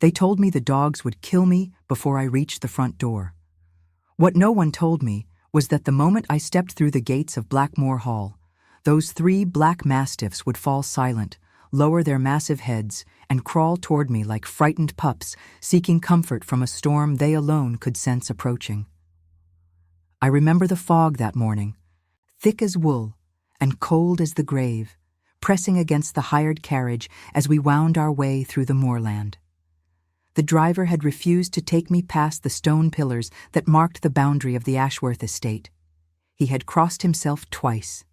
They told me the dogs would kill me before I reached the front door. What no one told me was that the moment I stepped through the gates of Blackmore Hall, those 3 black mastiffs would fall silent, lower their massive heads, and crawl toward me like frightened pups seeking comfort from a storm they alone could sense approaching. I remember the fog that morning, thick as wool and cold as the grave, pressing against the hired carriage as we wound our way through the moorland. The driver had refused to take me past the stone pillars that marked the boundary of the Ashworth estate. He had crossed himself twice,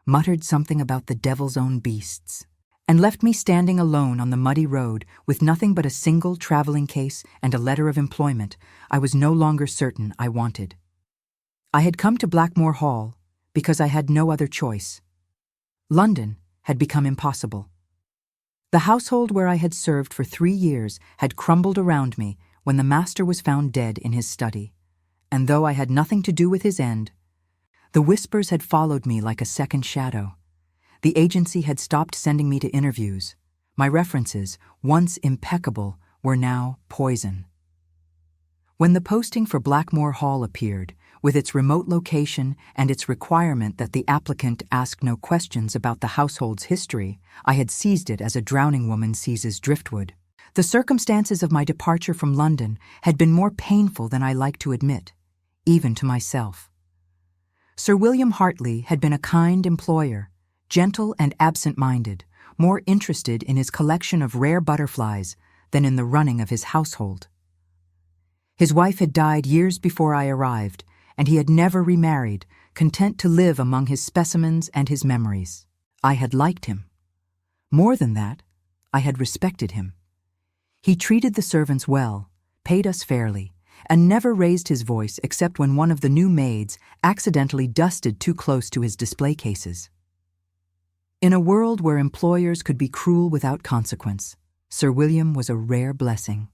muttered something about the devil's own beasts, and left me standing alone on the muddy road with nothing but a single traveling case and a letter of employment I was no longer certain I wanted. I had come to Blackmore Hall because I had no other choice. London had become impossible. The household where I had served for 3 years had crumbled around me when the master was found dead in his study, and though I had nothing to do with his end, the whispers had followed me like a second shadow. The agency had stopped sending me to interviews. My references, once impeccable, were now poison. When the posting for Blackmore Hall appeared, with its remote location and its requirement that the applicant ask no questions about the household's history, I had seized it as a drowning woman seizes driftwood. The circumstances of my departure from London had been more painful than I liked to admit, even to myself. Sir William Hartley had been a kind employer, gentle and absent-minded, more interested in his collection of rare butterflies than in the running of his household. His wife had died years before I arrived, and he had never remarried, content to live among his specimens and his memories. I had liked him. More than that, I had respected him. He treated the servants well, paid us fairly, and never raised his voice except when one of the new maids accidentally dusted too close to his display cases. In a world where employers could be cruel without consequence, Sir William was a rare blessing.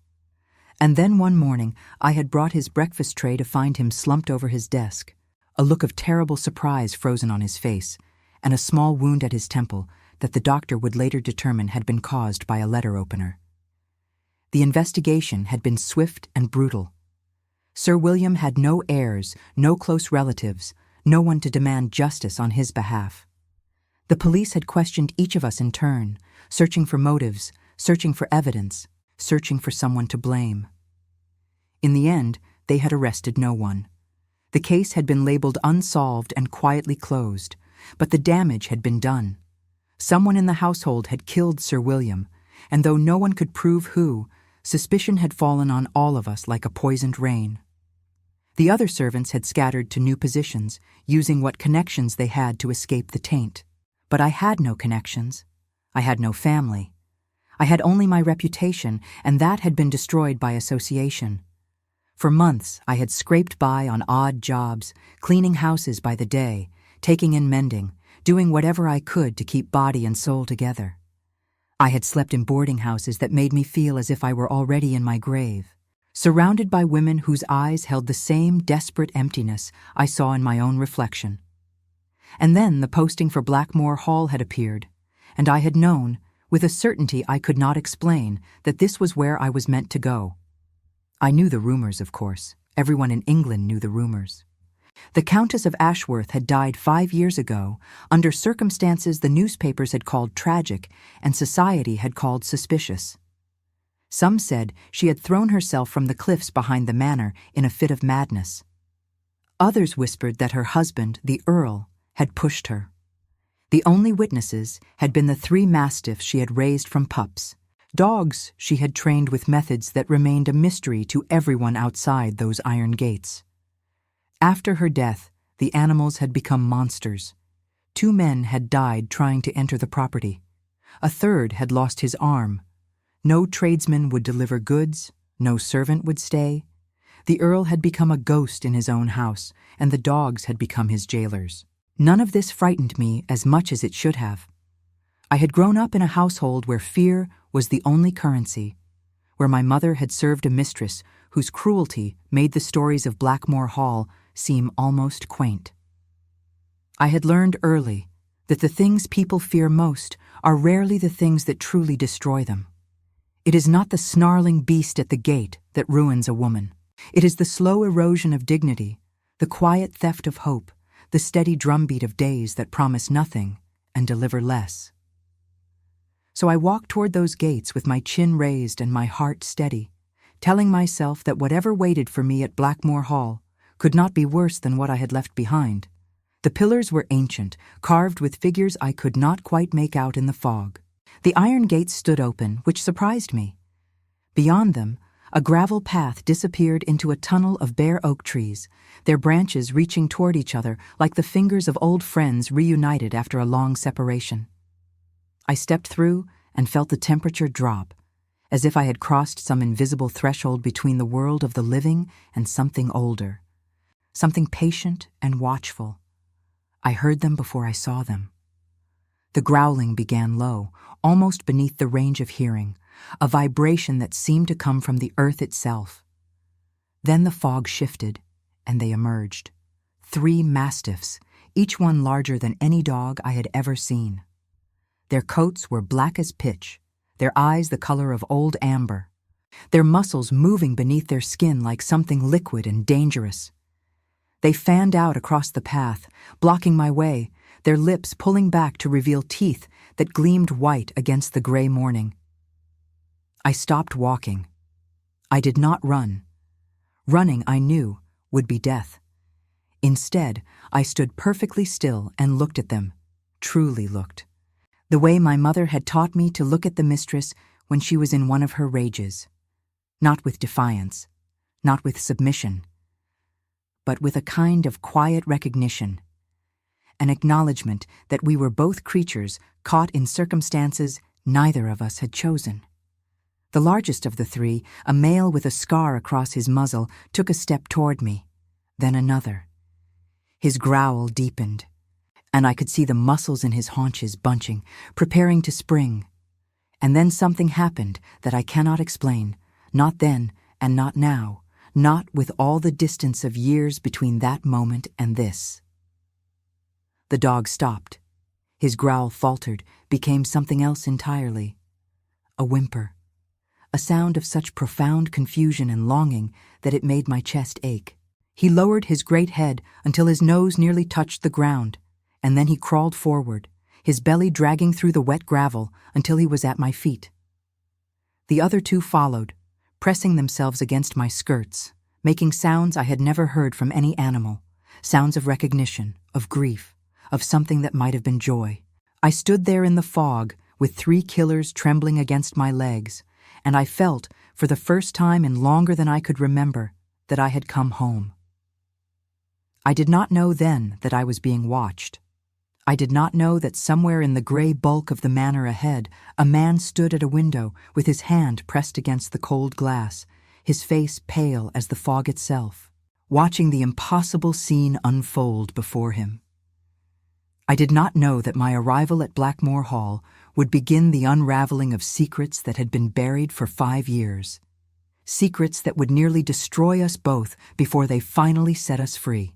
And then one morning I had brought his breakfast tray to find him slumped over his desk, a look of terrible surprise frozen on his face, and a small wound at his temple that the doctor would later determine had been caused by a letter opener. The investigation had been swift and brutal. Sir William had no heirs, no close relatives, no one to demand justice on his behalf. The police had questioned each of us in turn, searching for motives, searching for evidence, searching for someone to blame. In the end, they had arrested no one. The case had been labeled unsolved and quietly closed, but the damage had been done. Someone in the household had killed Sir William, and though no one could prove who, suspicion had fallen on all of us like a poisoned rain. The other servants had scattered to new positions, using what connections they had to escape the taint. But I had no connections. I had no family. I had only my reputation, and that had been destroyed by association. For months, I had scraped by on odd jobs, cleaning houses by the day, taking in mending, doing whatever I could to keep body and soul together. I had slept in boarding houses that made me feel as if I were already in my grave, surrounded by women whose eyes held the same desperate emptiness I saw in my own reflection. And then the posting for Blackmore Hall had appeared, and I had known, with a certainty I could not explain, that this was where I was meant to go. I knew the rumors, of course. Everyone in England knew the rumors. The Countess of Ashworth had died 5 years ago, under circumstances the newspapers had called tragic and society had called suspicious. Some said she had thrown herself from the cliffs behind the manor in a fit of madness. Others whispered that her husband, the Earl, had pushed her. The only witnesses had been the 3 mastiffs she had raised from pups, dogs she had trained with methods that remained a mystery to everyone outside those iron gates. After her death, the animals had become monsters. 2 men had died trying to enter the property. A third had lost his arm. No tradesman would deliver goods, no servant would stay. The Earl had become a ghost in his own house, and the dogs had become his jailers. None of this frightened me as much as it should have. I had grown up in a household where fear was the only currency, where my mother had served a mistress whose cruelty made the stories of Blackmore Hall seem almost quaint. I had learned early that the things people fear most are rarely the things that truly destroy them. It is not the snarling beast at the gate that ruins a woman. It is the slow erosion of dignity, the quiet theft of hope, the steady drumbeat of days that promise nothing and deliver less. So I walked toward those gates with my chin raised and my heart steady, telling myself that whatever waited for me at Blackmore Hall could not be worse than what I had left behind. The pillars were ancient, carved with figures I could not quite make out in the fog. The iron gates stood open, which surprised me. Beyond them, a gravel path disappeared into a tunnel of bare oak trees, their branches reaching toward each other like the fingers of old friends reunited after a long separation. I stepped through and felt the temperature drop, as if I had crossed some invisible threshold between the world of the living and something older, something patient and watchful. I heard them before I saw them. The growling began low, almost beneath the range of hearing, a vibration that seemed to come from the earth itself. Then the fog shifted, and they emerged. 3 mastiffs, each one larger than any dog I had ever seen. Their coats were black as pitch, their eyes the color of old amber, their muscles moving beneath their skin like something liquid and dangerous. They fanned out across the path, blocking my way, their lips pulling back to reveal teeth that gleamed white against the gray morning. I stopped walking. I did not run. Running, I knew, would be death. Instead, I stood perfectly still and looked at them, truly looked, the way my mother had taught me to look at the mistress when she was in one of her rages. Not with defiance, not with submission, but with a kind of quiet recognition, an acknowledgement that we were both creatures caught in circumstances neither of us had chosen. The largest of the 3, a male with a scar across his muzzle, took a step toward me, then another. His growl deepened, and I could see the muscles in his haunches bunching, preparing to spring. And then something happened that I cannot explain, not then and not now, not with all the distance of years between that moment and this. The dog stopped. His growl faltered, became something else entirely. A whimper. A sound of such profound confusion and longing that it made my chest ache. He lowered his great head until his nose nearly touched the ground, and then he crawled forward, his belly dragging through the wet gravel until he was at my feet. The other 2 followed, pressing themselves against my skirts, making sounds I had never heard from any animal, sounds of recognition, of grief, of something that might have been joy. I stood there in the fog with 3 killers trembling against my legs, and I felt, for the first time in longer than I could remember, that I had come home. I did not know then that I was being watched. I did not know that somewhere in the gray bulk of the manor ahead, a man stood at a window with his hand pressed against the cold glass, his face pale as the fog itself, watching the impossible scene unfold before him. I did not know that my arrival at Blackmore Hall would begin the unraveling of secrets that had been buried for 5 years, secrets that would nearly destroy us both before they finally set us free.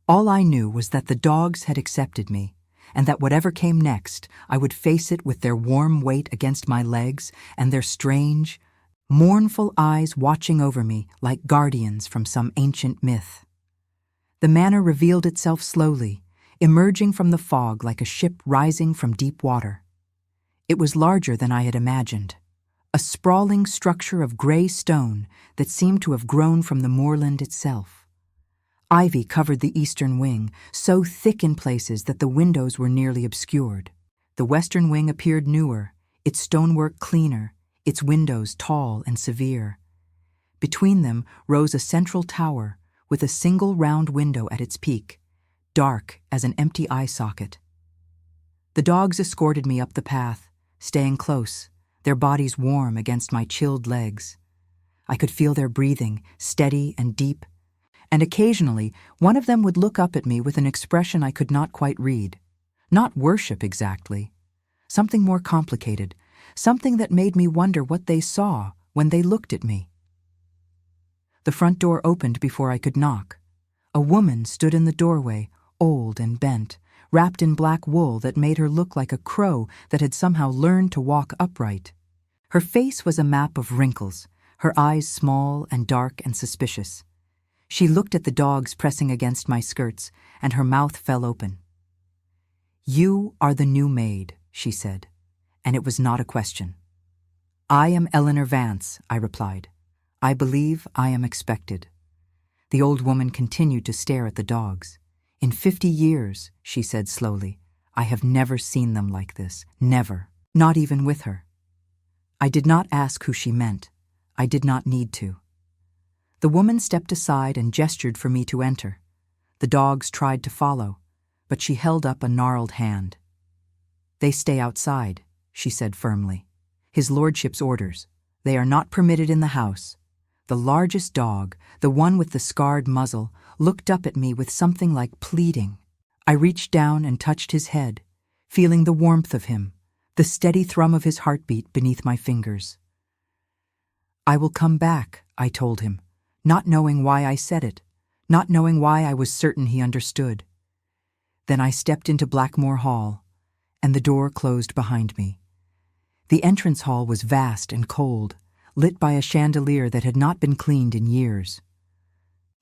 All I knew was that the dogs had accepted me, and that whatever came next, I would face it with their warm weight against my legs and their strange, mournful eyes watching over me like guardians from some ancient myth. The manor revealed itself slowly, emerging from the fog like a ship rising from deep water. It was larger than I had imagined, a sprawling structure of gray stone that seemed to have grown from the moorland itself. Ivy covered the eastern wing, so thick in places that the windows were nearly obscured. The western wing appeared newer, its stonework cleaner, its windows tall and severe. Between them rose a central tower with a single round window at its peak, dark as an empty eye socket. The dogs escorted me up the path, staying close, their bodies warm against my chilled legs. I could feel their breathing, steady and deep, and occasionally one of them would look up at me with an expression I could not quite read. Not worship exactly. Something more complicated, something that made me wonder what they saw when they looked at me. The front door opened before I could knock. A woman stood in the doorway, old and bent, wrapped in black wool that made her look like a crow that had somehow learned to walk upright. Her face was a map of wrinkles, her eyes small and dark and suspicious. She looked at the dogs pressing against my skirts, and her mouth fell open. "You are the new maid," she said, and it was not a question. "I am Eleanor Vance," I replied. "I believe I am expected." The old woman continued to stare at the dogs. "In 50 years," she said slowly, "I have never seen them like this. Never. Not even with her." I did not ask who she meant. I did not need to. The woman stepped aside and gestured for me to enter. The dogs tried to follow, but she held up a gnarled hand. "They stay outside," she said firmly. "His lordship's orders. They are not permitted in the house." The largest dog, the one with the scarred muzzle, looked up at me with something like pleading. I reached down and touched his head, feeling the warmth of him, the steady thrum of his heartbeat beneath my fingers. "I will come back," I told him, not knowing why I said it, not knowing why I was certain he understood. Then I stepped into Blackmore Hall, and the door closed behind me. The entrance hall was vast and cold, lit by a chandelier that had not been cleaned in years.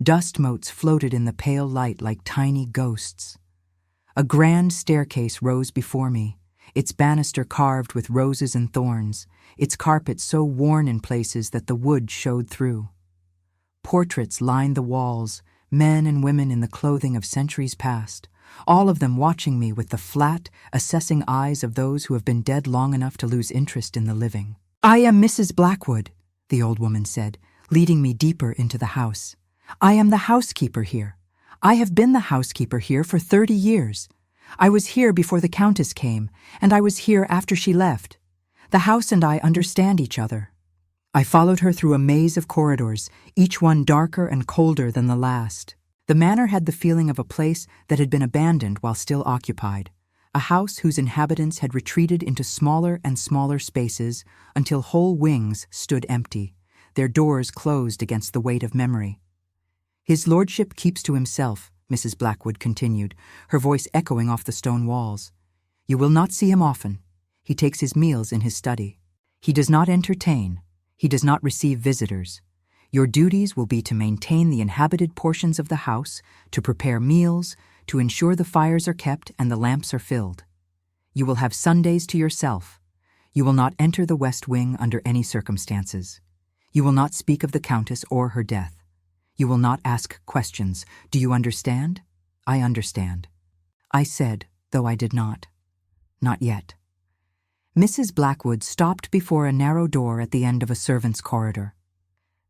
Dust motes floated in the pale light like tiny ghosts. A grand staircase rose before me, its banister carved with roses and thorns, its carpet so worn in places that the wood showed through. Portraits lined the walls, men and women in the clothing of centuries past, all of them watching me with the flat, assessing eyes of those who have been dead long enough to lose interest in the living. "I am Mrs. Blackwood," the old woman said, leading me deeper into the house. "I am the housekeeper here. I have been the housekeeper here for 30 years. I was here before the Countess came, and I was here after she left. The house and I understand each other." I followed her through a maze of corridors, each one darker and colder than the last. The manor had the feeling of a place that had been abandoned while still occupied, a house whose inhabitants had retreated into smaller and smaller spaces until whole wings stood empty, their doors closed against the weight of memory. "His lordship keeps to himself," Mrs. Blackwood continued, her voice echoing off the stone walls. "You will not see him often. He takes his meals in his study. He does not entertain. He does not receive visitors. Your duties will be to maintain the inhabited portions of the house, to prepare meals, to ensure the fires are kept and the lamps are filled. You will have Sundays to yourself. You will not enter the West Wing under any circumstances. You will not speak of the Countess or her death. You will not ask questions. Do you understand?" "I understand," I said, though I did not. "Not yet." Mrs. Blackwood stopped before a narrow door at the end of a servants' corridor.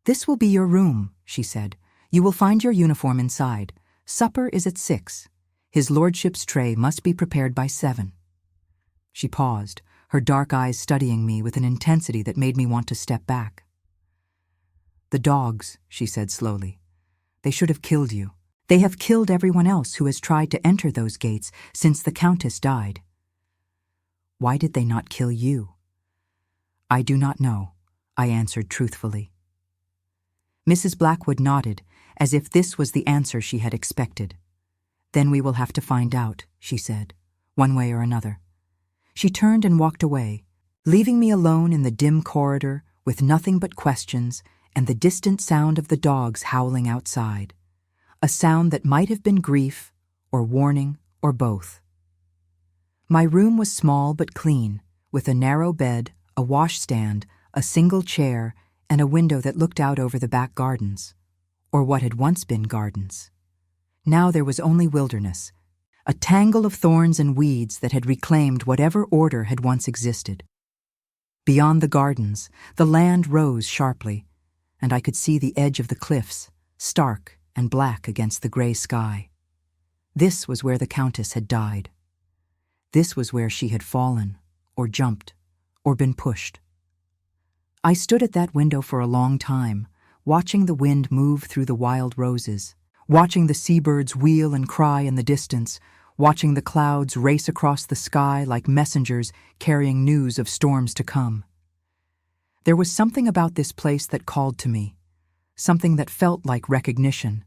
"This will be your room," she said. "You will find your uniform inside. Supper is at 6. His lordship's tray must be prepared by 7. She paused, her dark eyes studying me with an intensity that made me want to step back. "The dogs," she said slowly. "They should have killed you. They have killed everyone else who has tried to enter those gates since the Countess died." "Why did they not kill you?" "I do not know," I answered truthfully. Mrs. Blackwood nodded, as if this was the answer she had expected. "Then we will have to find out," she said, "one way or another." She turned and walked away, leaving me alone in the dim corridor with nothing but questions and the distant sound of the dogs howling outside, a sound that might have been grief or warning or both. My room was small but clean, with a narrow bed, a washstand, a single chair, and a window that looked out over the back gardens, or what had once been gardens. Now there was only wilderness, a tangle of thorns and weeds that had reclaimed whatever order had once existed. Beyond the gardens, the land rose sharply, and I could see the edge of the cliffs, stark and black against the gray sky. This was where the Countess had died. This was where she had fallen, or jumped, or been pushed. I stood at that window for a long time, watching the wind move through the wild roses, watching the seabirds wheel and cry in the distance, watching the clouds race across the sky like messengers carrying news of storms to come. There was something about this place that called to me, something that felt like recognition,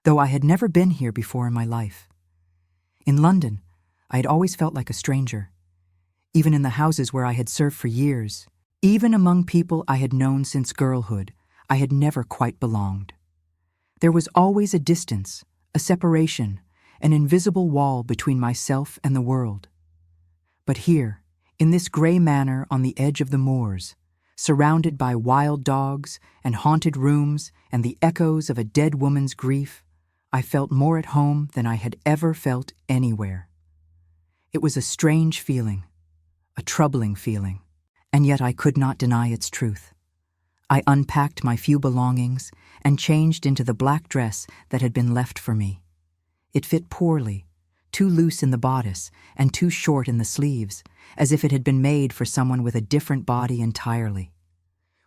though I had never been here before in my life. In London, I had always felt like a stranger, even in the houses where I had served for years, Even among people I had known since girlhood, I had never quite belonged. There was always a distance, a separation, an invisible wall between myself and the world. But here, in this gray manor on the edge of the moors, surrounded by wild dogs and haunted rooms and the echoes of a dead woman's grief, I felt more at home than I had ever felt anywhere. It was a strange feeling, a troubling feeling, and yet I could not deny its truth. I unpacked my few belongings and changed into the black dress that had been left for me. It fit poorly, too loose in the bodice and too short in the sleeves, as if it had been made for someone with a different body entirely.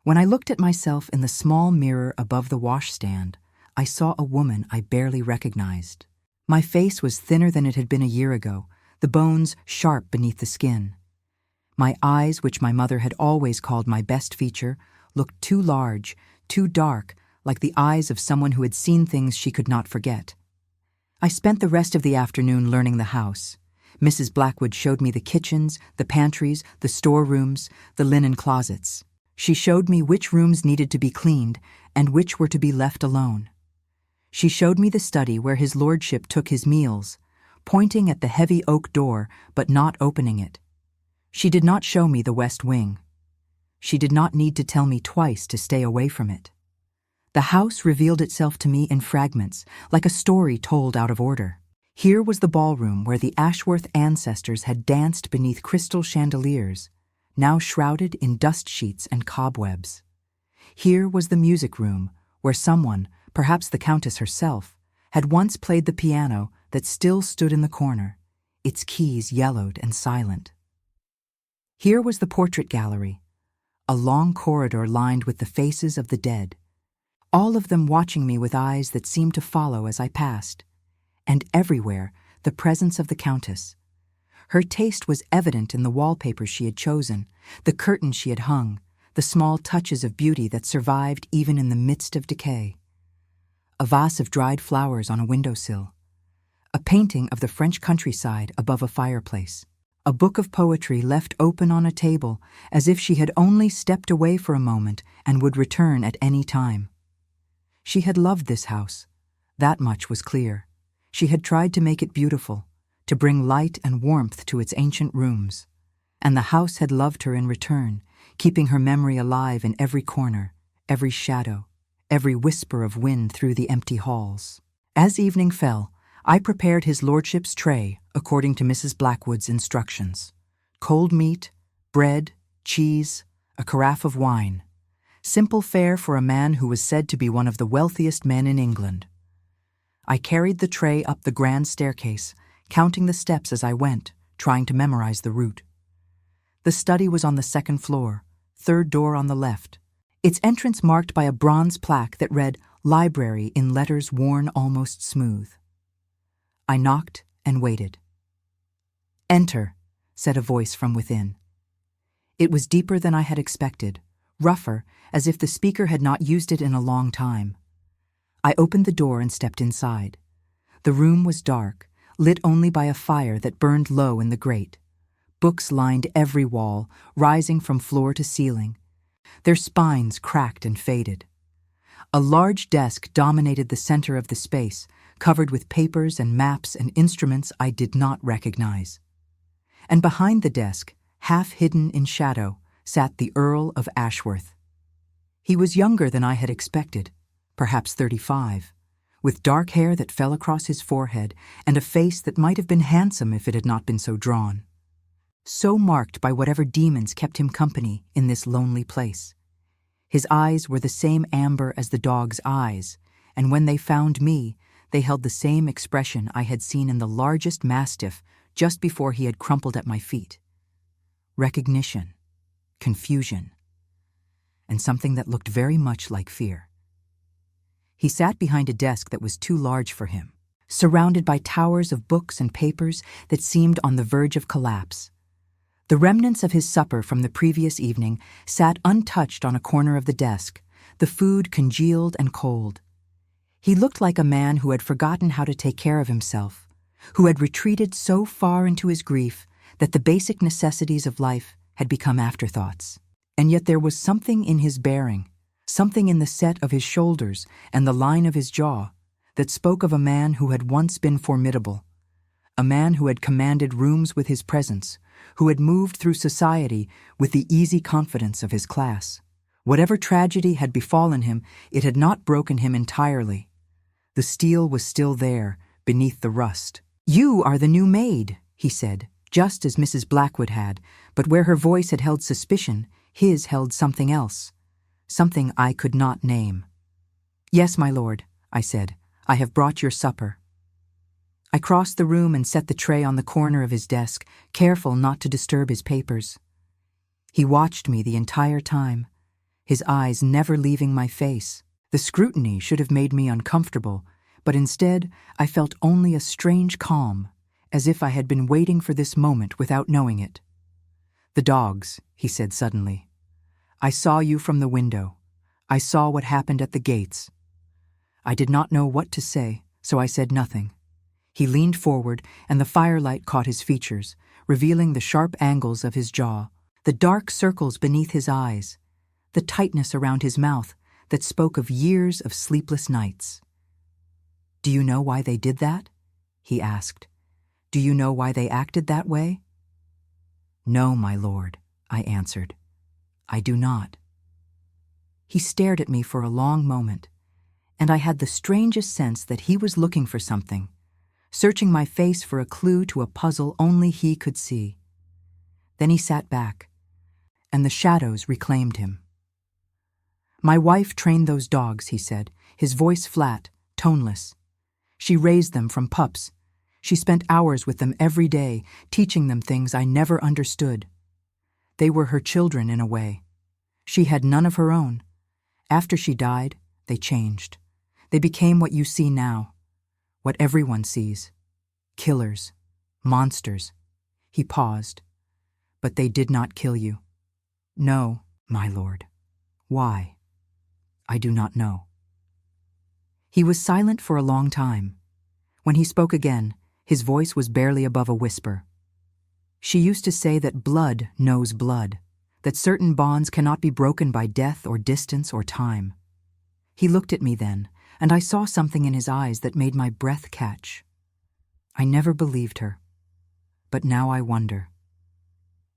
When I looked at myself in the small mirror above the washstand, I saw a woman I barely recognized. My face was thinner than it had been a year ago, the bones sharp beneath the skin. My eyes, which my mother had always called my best feature, looked too large, too dark, like the eyes of someone who had seen things she could not forget. I spent the rest of the afternoon learning the house. Mrs. Blackwood showed me the kitchens, the pantries, the storerooms, the linen closets. She showed me which rooms needed to be cleaned and which were to be left alone. She showed me the study where his lordship took his meals, pointing at the heavy oak door but not opening it. She did not show me the west wing. She did not need to tell me twice to stay away from it. The house revealed itself to me in fragments, like a story told out of order. Here was the ballroom where the Ashworth ancestors had danced beneath crystal chandeliers, now shrouded in dust sheets and cobwebs. Here was the music room, where someone, perhaps the Countess herself, had once played the piano that still stood in the corner, its keys yellowed and silent. Here was the portrait gallery, a long corridor lined with the faces of the dead, all of them watching me with eyes that seemed to follow as I passed, and everywhere the presence of the Countess. Her taste was evident in the wallpaper she had chosen, the curtains she had hung, the small touches of beauty that survived even in the midst of decay. A vase of dried flowers on a windowsill, a painting of the French countryside above a fireplace, a book of poetry left open on a table as if she had only stepped away for a moment and would return at any time. She had loved this house. That much was clear. She had tried to make it beautiful, to bring light and warmth to its ancient rooms. And the house had loved her in return, keeping her memory alive in every corner, every shadow, every whisper of wind through the empty halls. As evening fell, I prepared his lordship's tray according to Mrs. Blackwood's instructions. Cold meat, bread, cheese, a carafe of wine. Simple fare for a man who was said to be one of the wealthiest men in England. I carried the tray up the grand staircase, counting the steps as I went, trying to memorize the route. The study was on the second floor, third door on the left, its entrance marked by a bronze plaque that read "Library" in letters worn almost smooth. I knocked and waited. "Enter," said a voice from within. It was deeper than I had expected, rougher, as if the speaker had not used it in a long time. I opened the door and stepped inside. The room was dark, lit only by a fire that burned low in the grate. Books lined every wall, rising from floor to ceiling. Their spines cracked and faded. A large desk dominated the center of the space, covered with papers and maps and instruments I did not recognize. And behind the desk, half hidden in shadow, sat the Earl of Ashworth. He was younger than I had expected, perhaps 35, with dark hair that fell across his forehead and a face that might have been handsome if it had not been so drawn. So marked by whatever demons kept him company in this lonely place. His eyes were the same amber as the dog's eyes, and when they found me, they held the same expression I had seen in the largest mastiff just before he had crumpled at my feet. Recognition, confusion, and something that looked very much like fear. He sat behind a desk that was too large for him, surrounded by towers of books and papers that seemed on the verge of collapse. The remnants of his supper from the previous evening sat untouched on a corner of the desk, the food congealed and cold. He looked like a man who had forgotten how to take care of himself, who had retreated so far into his grief that the basic necessities of life had become afterthoughts. And yet there was something in his bearing, something in the set of his shoulders and the line of his jaw, that spoke of a man who had once been formidable, a man who had commanded rooms with his presence, who had moved through society with the easy confidence of his class. Whatever tragedy had befallen him, it had not broken him entirely. The steel was still there, beneath the rust. "You are the new maid," he said, just as Mrs. Blackwood had, but where her voice had held suspicion, his held something else, something I could not name. "Yes, my lord," I said, "I have brought your supper." I crossed the room and set the tray on the corner of his desk, careful not to disturb his papers. He watched me the entire time, his eyes never leaving my face. The scrutiny should have made me uncomfortable, but instead I felt only a strange calm, as if I had been waiting for this moment without knowing it. "The dogs," he said suddenly. "I saw you from the window. I saw what happened at the gates." I did not know what to say, so I said nothing. He leaned forward, and the firelight caught his features, revealing the sharp angles of his jaw, the dark circles beneath his eyes, the tightness around his mouth that spoke of years of sleepless nights. "Do you know why they did that?" he asked. "Do you know why they acted that way?" "No, my lord," I answered. "I do not." He stared at me for a long moment, and I had the strangest sense that he was looking for something, searching my face for a clue to a puzzle only he could see. Then he sat back, and the shadows reclaimed him. "My wife trained those dogs," he said, his voice flat, toneless. "She raised them from pups. She spent hours with them every day, teaching them things I never understood. They were her children in a way. She had none of her own. After she died, they changed. They became what you see now, what everyone sees. Killers, monsters." He paused. "But they did not kill you." "No, my lord." "Why?" "I do not know." He was silent for a long time. When he spoke again, his voice was barely above a whisper. "She used to say that blood knows blood, that certain bonds cannot be broken by death or distance or time." He looked at me then, and I saw something in his eyes that made my breath catch. I never believed her, but now I wonder.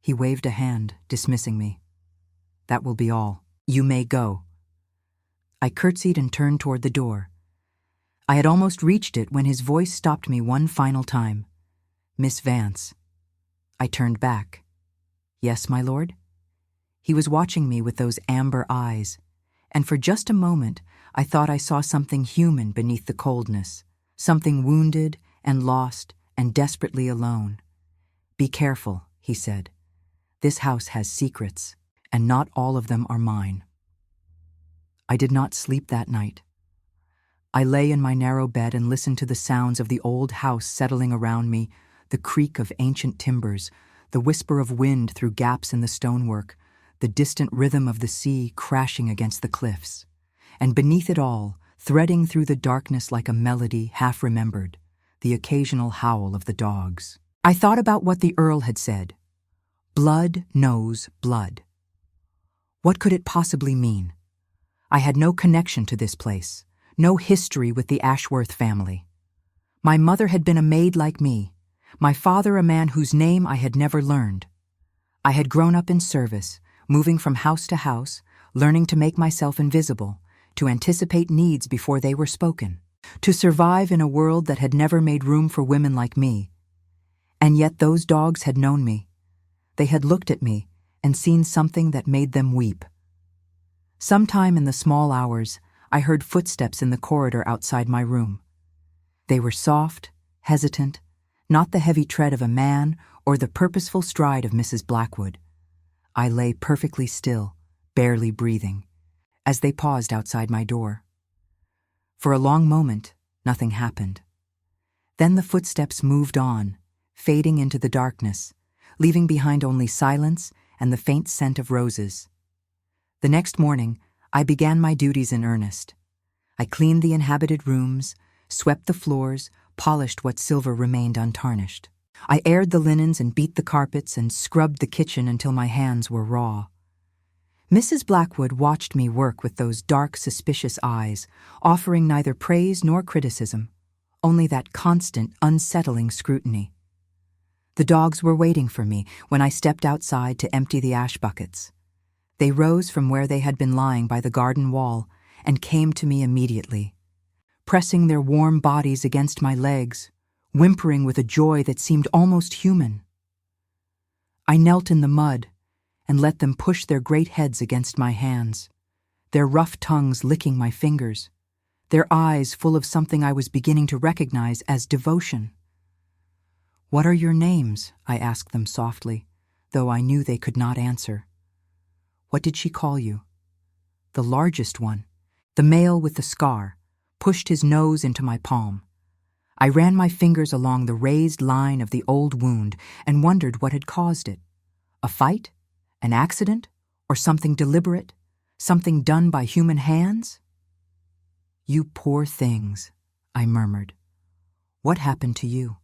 He waved a hand, dismissing me. "That will be all. You may go." I curtsied and turned toward the door. I had almost reached it when his voice stopped me one final time. "Miss Vance." I turned back. "Yes, my lord?" He was watching me with those amber eyes, and for just a moment I thought I saw something human beneath the coldness, something wounded and lost and desperately alone. "Be careful," he said. "This house has secrets, and not all of them are mine." I did not sleep that night. I lay in my narrow bed and listened to the sounds of the old house settling around me, the creak of ancient timbers, the whisper of wind through gaps in the stonework, the distant rhythm of the sea crashing against the cliffs. And beneath it all, threading through the darkness like a melody half-remembered, the occasional howl of the dogs. I thought about what the Earl had said. Blood knows blood. What could it possibly mean? I had no connection to this place, no history with the Ashworth family. My mother had been a maid like me, my father a man whose name I had never learned. I had grown up in service, moving from house to house, learning to make myself invisible, to anticipate needs before they were spoken, to survive in a world that had never made room for women like me. And yet those dogs had known me. They had looked at me and seen something that made them weep. Sometime in the small hours, I heard footsteps in the corridor outside my room. They were soft, hesitant, not the heavy tread of a man or the purposeful stride of Mrs. Blackwood. I lay perfectly still, barely breathing, as they paused outside my door. For a long moment, nothing happened. Then the footsteps moved on, fading into the darkness, leaving behind only silence and the faint scent of roses. The next morning, I began my duties in earnest. I cleaned the inhabited rooms, swept the floors, polished what silver remained untarnished. I aired the linens and beat the carpets and scrubbed the kitchen until my hands were raw. Mrs. Blackwood watched me work with those dark, suspicious eyes, offering neither praise nor criticism, only that constant, unsettling scrutiny. The dogs were waiting for me when I stepped outside to empty the ash buckets. They rose from where they had been lying by the garden wall and came to me immediately, pressing their warm bodies against my legs, whimpering with a joy that seemed almost human. I knelt in the mud and let them push their great heads against my hands, their rough tongues licking my fingers, their eyes full of something I was beginning to recognize as devotion. "What are your names?" I asked them softly, though I knew they could not answer. "What did she call you?" The largest one, the male with the scar, pushed his nose into my palm. I ran my fingers along the raised line of the old wound and wondered what had caused it. A fight? An accident? Or something deliberate? Something done by human hands? "You poor things," I murmured. "What happened to you?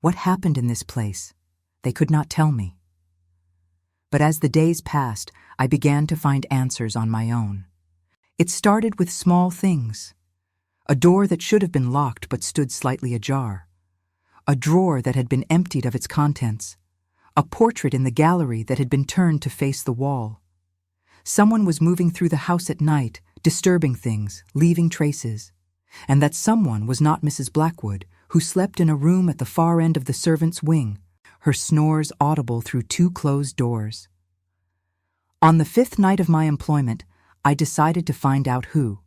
What happened in this place?" They could not tell me. But as the days passed, I began to find answers on my own. It started with small things. A door that should have been locked but stood slightly ajar. A drawer that had been emptied of its contents. A portrait in the gallery that had been turned to face the wall. Someone was moving through the house at night, disturbing things, leaving traces. And that someone was not Mrs. Blackwood, who slept in a room at the far end of the servants' wing, her snores audible through 2 closed doors. On the 5th night of my employment, I decided to find out who.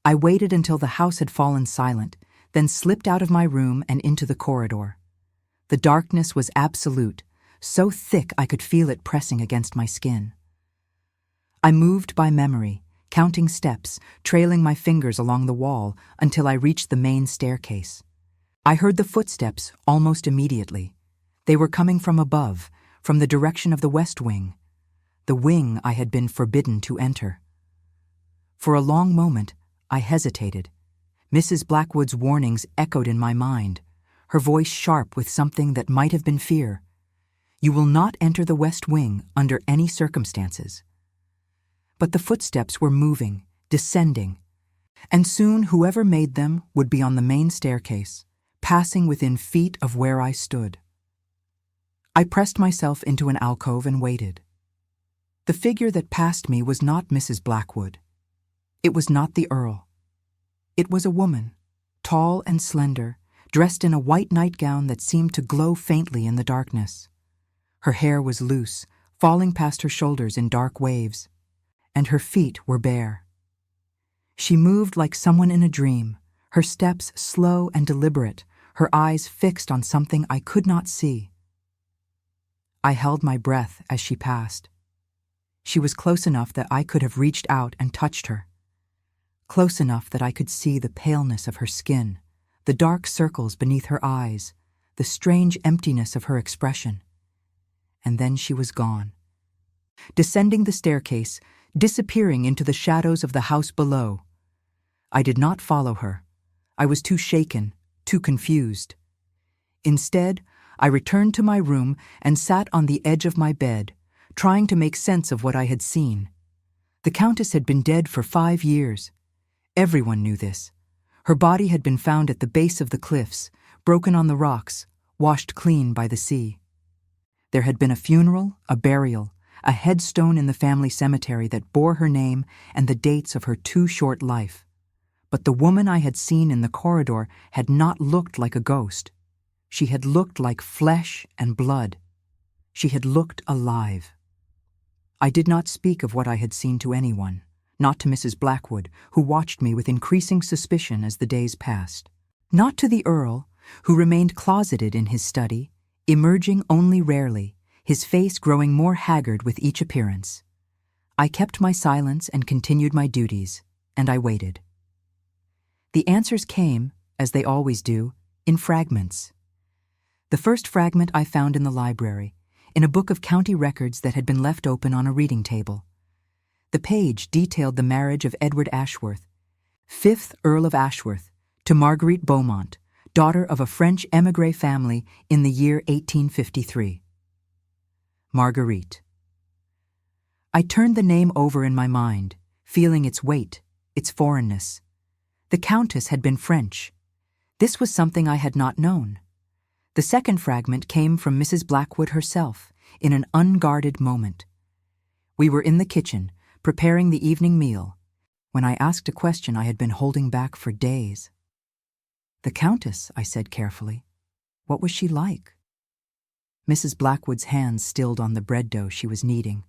I waited until the house had fallen silent, then slipped out of my room and into the corridor. The darkness was absolute, so thick I could feel it pressing against my skin. I moved by memory, counting steps, trailing my fingers along the wall until I reached the main staircase. I heard the footsteps almost immediately. They were coming from above, from the direction of the west wing, the wing I had been forbidden to enter. For a long moment, I hesitated. Mrs. Blackwood's warnings echoed in my mind, her voice sharp with something that might have been fear. "You will not enter the west wing under any circumstances." But the footsteps were moving, descending, and soon whoever made them would be on the main staircase, passing within feet of where I stood. I pressed myself into an alcove and waited. The figure that passed me was not Mrs. Blackwood. It was not the Earl. It was a woman, tall and slender, dressed in a white nightgown that seemed to glow faintly in the darkness. Her hair was loose, falling past her shoulders in dark waves, and her feet were bare. She moved like someone in a dream, her steps slow and deliberate, her eyes fixed on something I could not see. I held my breath as she passed. She was close enough that I could have reached out and touched her. Close enough that I could see the paleness of her skin, the dark circles beneath her eyes, the strange emptiness of her expression. And then she was gone. Descending the staircase, disappearing into the shadows of the house below. I did not follow her. I was too shaken, too confused. Instead, I returned to my room and sat on the edge of my bed, trying to make sense of what I had seen. The Countess had been dead for 5 years. Everyone knew this. Her body had been found at the base of the cliffs, broken on the rocks, washed clean by the sea. There had been a funeral, a burial, a headstone in the family cemetery that bore her name and the dates of her too short life. But the woman I had seen in the corridor had not looked like a ghost. She had looked like flesh and blood. She had looked alive. I did not speak of what I had seen to anyone, not to Mrs. Blackwood, who watched me with increasing suspicion as the days passed. Not to the Earl, who remained closeted in his study, emerging only rarely, his face growing more haggard with each appearance. I kept my silence and continued my duties, and I waited. The answers came, as they always do, in fragments. The first fragment I found in the library, in a book of county records that had been left open on a reading table. The page detailed the marriage of Edward Ashworth, 5th Earl of Ashworth, to Marguerite Beaumont, daughter of a French émigré family in the year 1853. Marguerite. I turned the name over in my mind, feeling its weight, its foreignness. The Countess had been French. This was something I had not known. The second fragment came from Mrs. Blackwood herself, in an unguarded moment. We were in the kitchen, preparing the evening meal, when I asked a question I had been holding back for days. "The Countess," I said carefully. "What was she like?" Mrs. Blackwood's hands stilled on the bread dough she was kneading.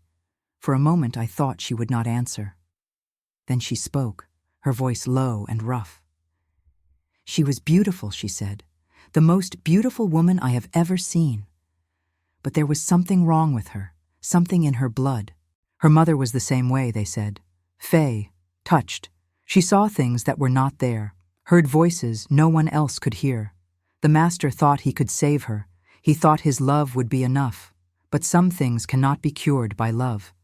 For a moment I thought she would not answer. Then she spoke, her voice low and rough. "She was beautiful," she said, "the most beautiful woman I have ever seen. But there was something wrong with her, something in her blood. Her mother was the same way," they said. "Fey, touched. She saw things that were not there, heard voices no one else could hear. The master thought he could save her. He thought his love would be enough. But some things cannot be cured by love."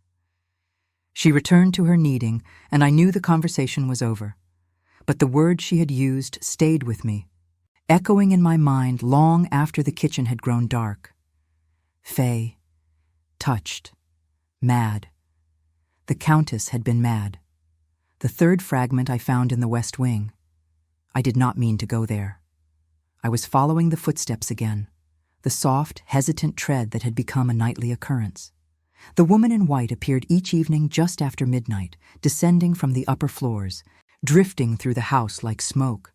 She returned to her kneading, and I knew the conversation was over. But the words she had used stayed with me, echoing in my mind long after the kitchen had grown dark. Fey, touched, mad. The Countess had been mad. The third fragment I found in the West Wing. I did not mean to go there. I was following the footsteps again, the soft, hesitant tread that had become a nightly occurrence. The woman in white appeared each evening just after midnight, descending from the upper floors, drifting through the house like smoke.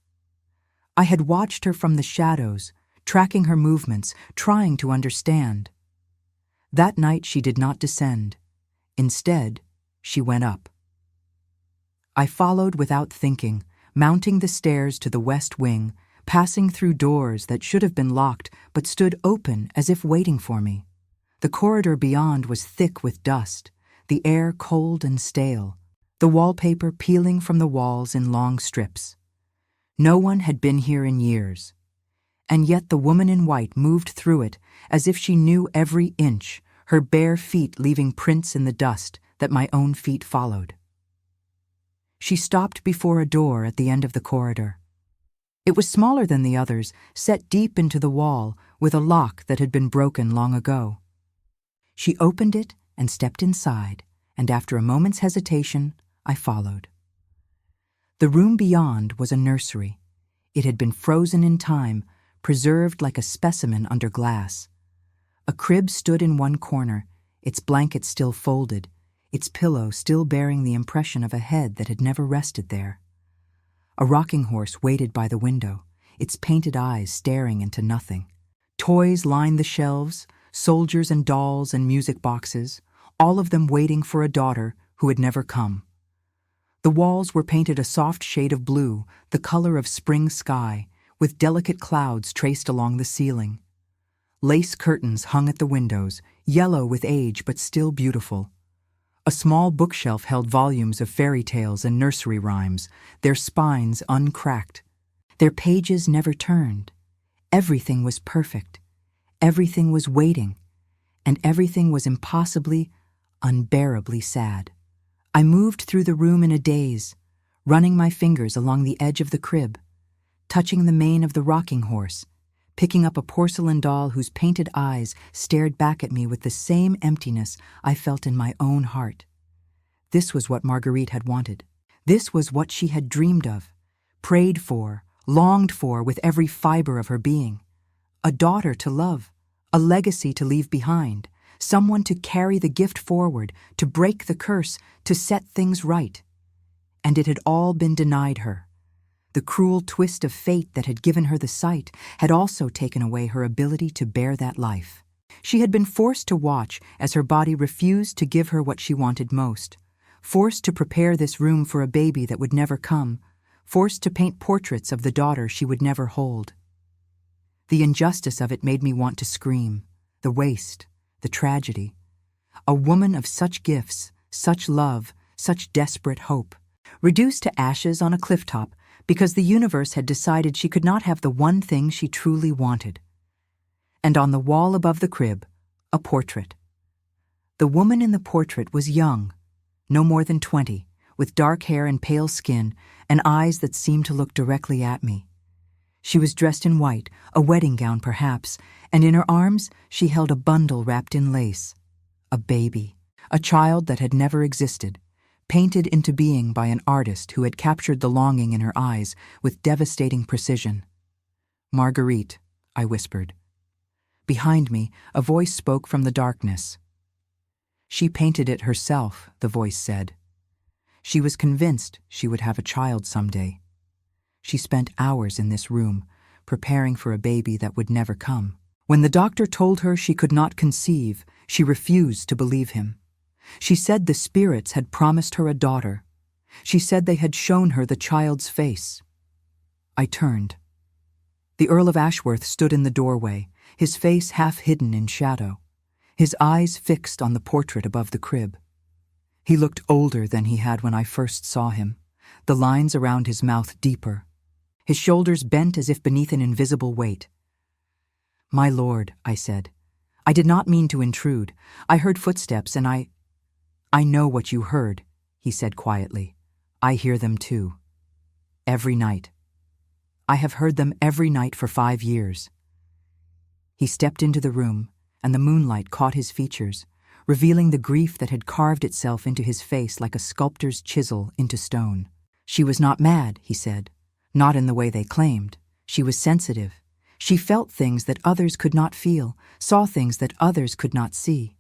I had watched her from the shadows, tracking her movements, trying to understand. That night she did not descend. Instead, she went up. I followed without thinking, mounting the stairs to the West Wing, passing through doors that should have been locked but stood open as if waiting for me. The corridor beyond was thick with dust, the air cold and stale, the wallpaper peeling from the walls in long strips. No one had been here in years. And yet the woman in white moved through it as if she knew every inch, her bare feet leaving prints in the dust that my own feet followed. She stopped before a door at the end of the corridor. It was smaller than the others, set deep into the wall with a lock that had been broken long ago. She opened it and stepped inside, and after a moment's hesitation, I followed. The room beyond was a nursery. It had been frozen in time, preserved like a specimen under glass. A crib stood in one corner, its blanket still folded, its pillow still bearing the impression of a head that had never rested there. A rocking horse waited by the window, its painted eyes staring into nothing. Toys lined the shelves, soldiers and dolls and music boxes, all of them waiting for a daughter who had never come. The walls were painted a soft shade of blue, the color of spring sky, with delicate clouds traced along the ceiling. Lace curtains hung at the windows, yellow with age but still beautiful. A small bookshelf held volumes of fairy tales and nursery rhymes, their spines uncracked. Their pages never turned. Everything was perfect. Everything was waiting, and everything was impossibly, unbearably sad. I moved through the room in a daze, running my fingers along the edge of the crib, touching the mane of the rocking horse, picking up a porcelain doll whose painted eyes stared back at me with the same emptiness I felt in my own heart. This was what Marguerite had wanted. This was what she had dreamed of, prayed for, longed for with every fiber of her being. A daughter to love, a legacy to leave behind, someone to carry the gift forward, to break the curse, to set things right. And it had all been denied her. The cruel twist of fate that had given her the sight had also taken away her ability to bear that life. She had been forced to watch as her body refused to give her what she wanted most, forced to prepare this room for a baby that would never come, forced to paint portraits of the daughter she would never hold. The injustice of it made me want to scream, the waste, the tragedy. A woman of such gifts, such love, such desperate hope, reduced to ashes on a clifftop because the universe had decided she could not have the one thing she truly wanted. And on the wall above the crib, a portrait. The woman in the portrait was young, no more than 20, with dark hair and pale skin and eyes that seemed to look directly at me. She was dressed in white, a wedding gown perhaps, and in her arms she held a bundle wrapped in lace. A baby. A child that had never existed, painted into being by an artist who had captured the longing in her eyes with devastating precision. "Marguerite," I whispered. Behind me, a voice spoke from the darkness. "She painted it herself," the voice said. "She was convinced she would have a child someday. She spent hours in this room, preparing for a baby that would never come. When the doctor told her she could not conceive, she refused to believe him. She said the spirits had promised her a daughter. She said they had shown her the child's face." I turned. The Earl of Ashworth stood in the doorway, his face half hidden in shadow, his eyes fixed on the portrait above the crib. He looked older than he had when I first saw him, the lines around his mouth deeper, his shoulders bent as if beneath an invisible weight. "My lord," I said, "I did not mean to intrude. I heard footsteps and I know what you heard," he said quietly. "I hear them too. Every night. I have heard them every night for 5 years." He stepped into the room, and the moonlight caught his features, revealing the grief that had carved itself into his face like a sculptor's chisel into stone. "She was not mad," he said. "Not in the way they claimed. She was sensitive. She felt things that others could not feel, saw things that others could not see.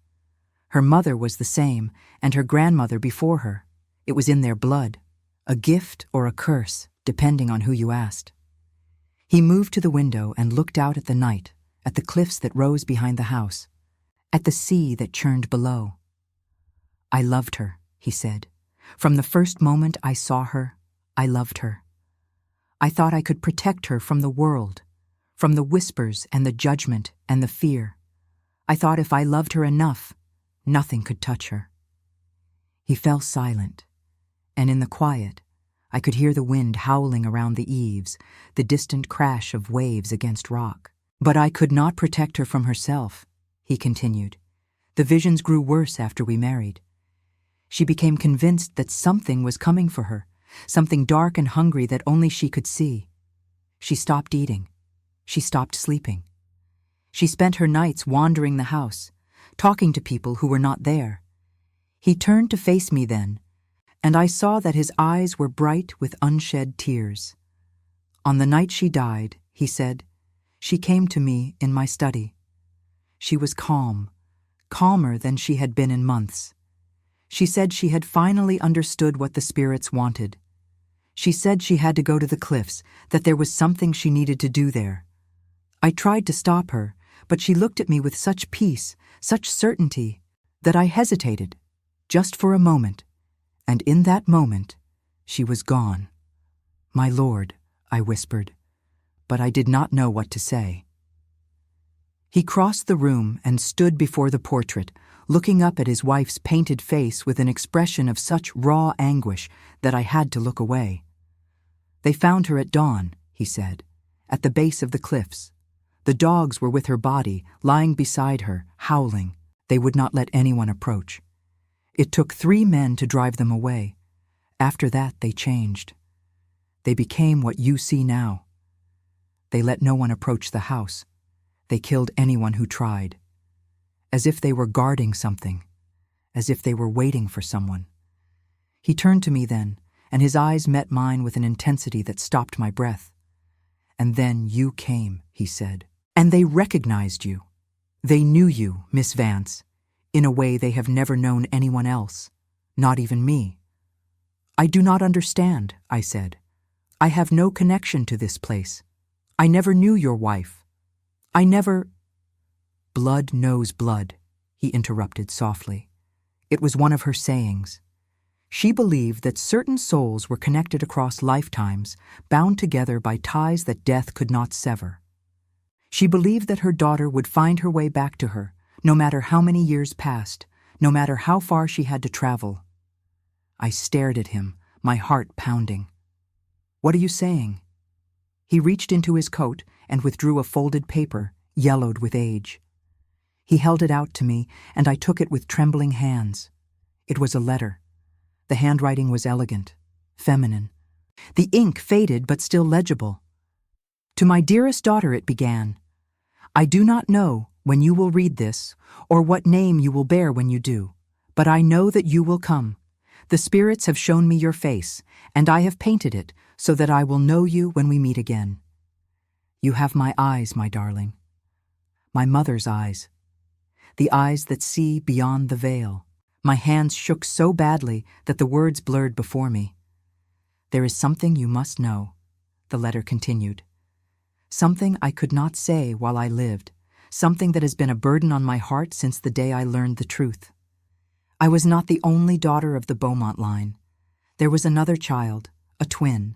Her mother was the same, and her grandmother before her. It was in their blood, a gift or a curse, depending on who you asked." He moved to the window and looked out at the night, at the cliffs that rose behind the house, at the sea that churned below. "I loved her," he said. "From the first moment I saw her, I loved her. I thought I could protect her from the world, from the whispers and the judgment and the fear. I thought if I loved her enough, nothing could touch her." He fell silent, and in the quiet, I could hear the wind howling around the eaves, the distant crash of waves against rock. "But I could not protect her from herself," he continued. "The visions grew worse after we married. She became convinced that something was coming for her, something dark and hungry that only she could see. She stopped eating. She stopped sleeping. She spent her nights wandering the house, talking to people who were not there. He turned to face me then, and I saw that his eyes were bright with unshed tears. On the night she died, he said, she came to me in my study. She was calm, calmer than she had been in months. She said she had finally understood what the spirits wanted. She said she had to go to the cliffs, that there was something she needed to do there. I tried to stop her, but she looked at me with such peace, such certainty, that I hesitated, just for a moment, and in that moment, she was gone. "My lord," I whispered, but I did not know what to say. He crossed the room and stood before the portrait, looking up at his wife's painted face with an expression of such raw anguish that I had to look away. "They found her at dawn," he said, "at the base of the cliffs. The dogs were with her body, lying beside her, howling. They would not let anyone approach. It took 3 men to drive them away. After that, they changed. They became what you see now. They let no one approach the house. They killed anyone who tried. As if they were guarding something, as if they were waiting for someone." He turned to me then, and his eyes met mine with an intensity that stopped my breath. "And then you came," he said. "And they recognized you. They knew you, Miss Vance, in a way they have never known anyone else, not even me." "I do not understand," I said. "I have no connection to this place. I never knew your wife. I never—" "Blood knows blood," he interrupted softly. It was one of her sayings. She believed that certain souls were connected across lifetimes, bound together by ties that death could not sever. She believed that her daughter would find her way back to her, no matter how many years passed, no matter how far she had to travel. I stared at him, my heart pounding. "What are you saying?" He reached into his coat and withdrew a folded paper, yellowed with age. He held it out to me, and I took it with trembling hands. It was a letter. The handwriting was elegant, feminine. The ink faded but still legible. "To my dearest daughter," it began. "I do not know when you will read this or what name you will bear when you do, But I know that you will come. The spirits have shown me your face, and I have painted it so that I will know you when we meet again. You have my eyes, my darling. My mother's eyes. The eyes that see beyond the veil. My hands shook so badly that the words blurred before me. There is something you must know, the letter continued. Something I could not say while I lived, something that has been a burden on my heart since the day I learned the truth. I was not the only daughter of the Beaumont line. There was another child, a twin,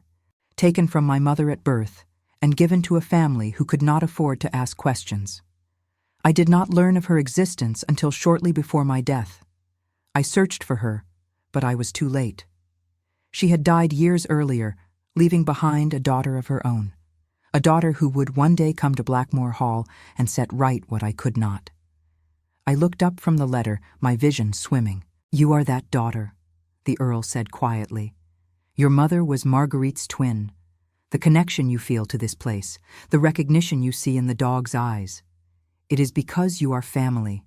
taken from my mother at birth and given to a family who could not afford to ask questions. I did not learn of her existence until shortly before my death. I searched for her, but I was too late. She had died years earlier, leaving behind a daughter of her own, a daughter who would one day come to Blackmore Hall and set right what I could not. I looked up from the letter, my vision swimming. You are that daughter, the Earl said quietly. Your mother was Marguerite's twin. The connection you feel to this place, the recognition you see in the dog's eyes. It is because you are family.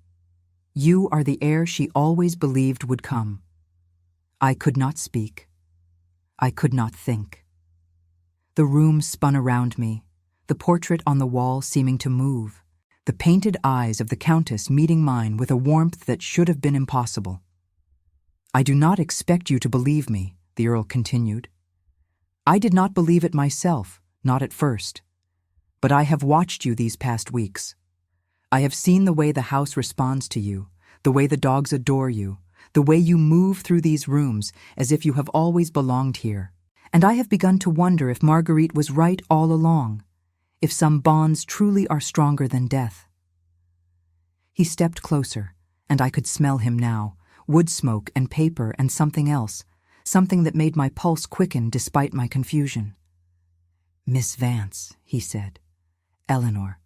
You are the heir she always believed would come. I could not speak. I could not think. The room spun around me, the portrait on the wall seeming to move, the painted eyes of the Countess meeting mine with a warmth that should have been impossible. I do not expect you to believe me, the Earl continued. I did not believe it myself, not at first. But I have watched you these past weeks. I have seen the way the house responds to you, the way the dogs adore you, the way you move through these rooms as if you have always belonged here. And I have begun to wonder if Marguerite was right all along, if some bonds truly are stronger than death. He stepped closer, and I could smell him now, wood smoke and paper and something else, something that made my pulse quicken despite my confusion. Miss Vance, he said. Eleanor,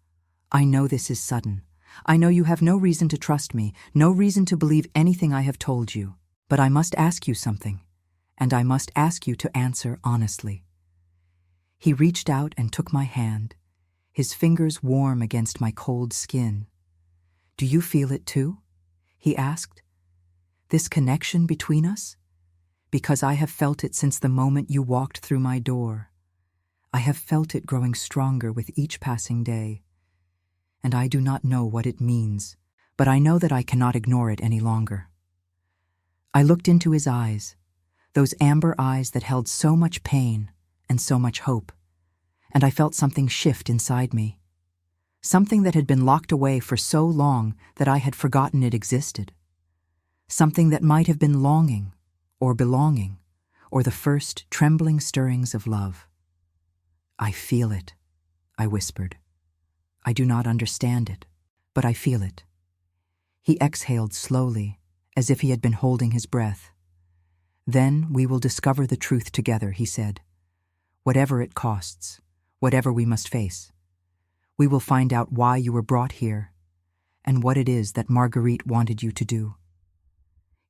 I know this is sudden. I know you have no reason to trust me, no reason to believe anything I have told you. But I must ask you something, and I must ask you to answer honestly. He reached out and took my hand, his fingers warm against my cold skin. Do you feel it too? He asked. This connection between us? Because I have felt it since the moment you walked through my door. I have felt it growing stronger with each passing day. And I do not know what it means, but I know that I cannot ignore it any longer. I looked into his eyes, those amber eyes that held so much pain and so much hope, and I felt something shift inside me. Something that had been locked away for so long that I had forgotten it existed. Something that might have been longing, or belonging, or the first trembling stirrings of love. I feel it, I whispered. I do not understand it, but I feel it. He exhaled slowly, as if he had been holding his breath. Then we will discover the truth together, he said. Whatever it costs, whatever we must face. We will find out why you were brought here, and what it is that Marguerite wanted you to do.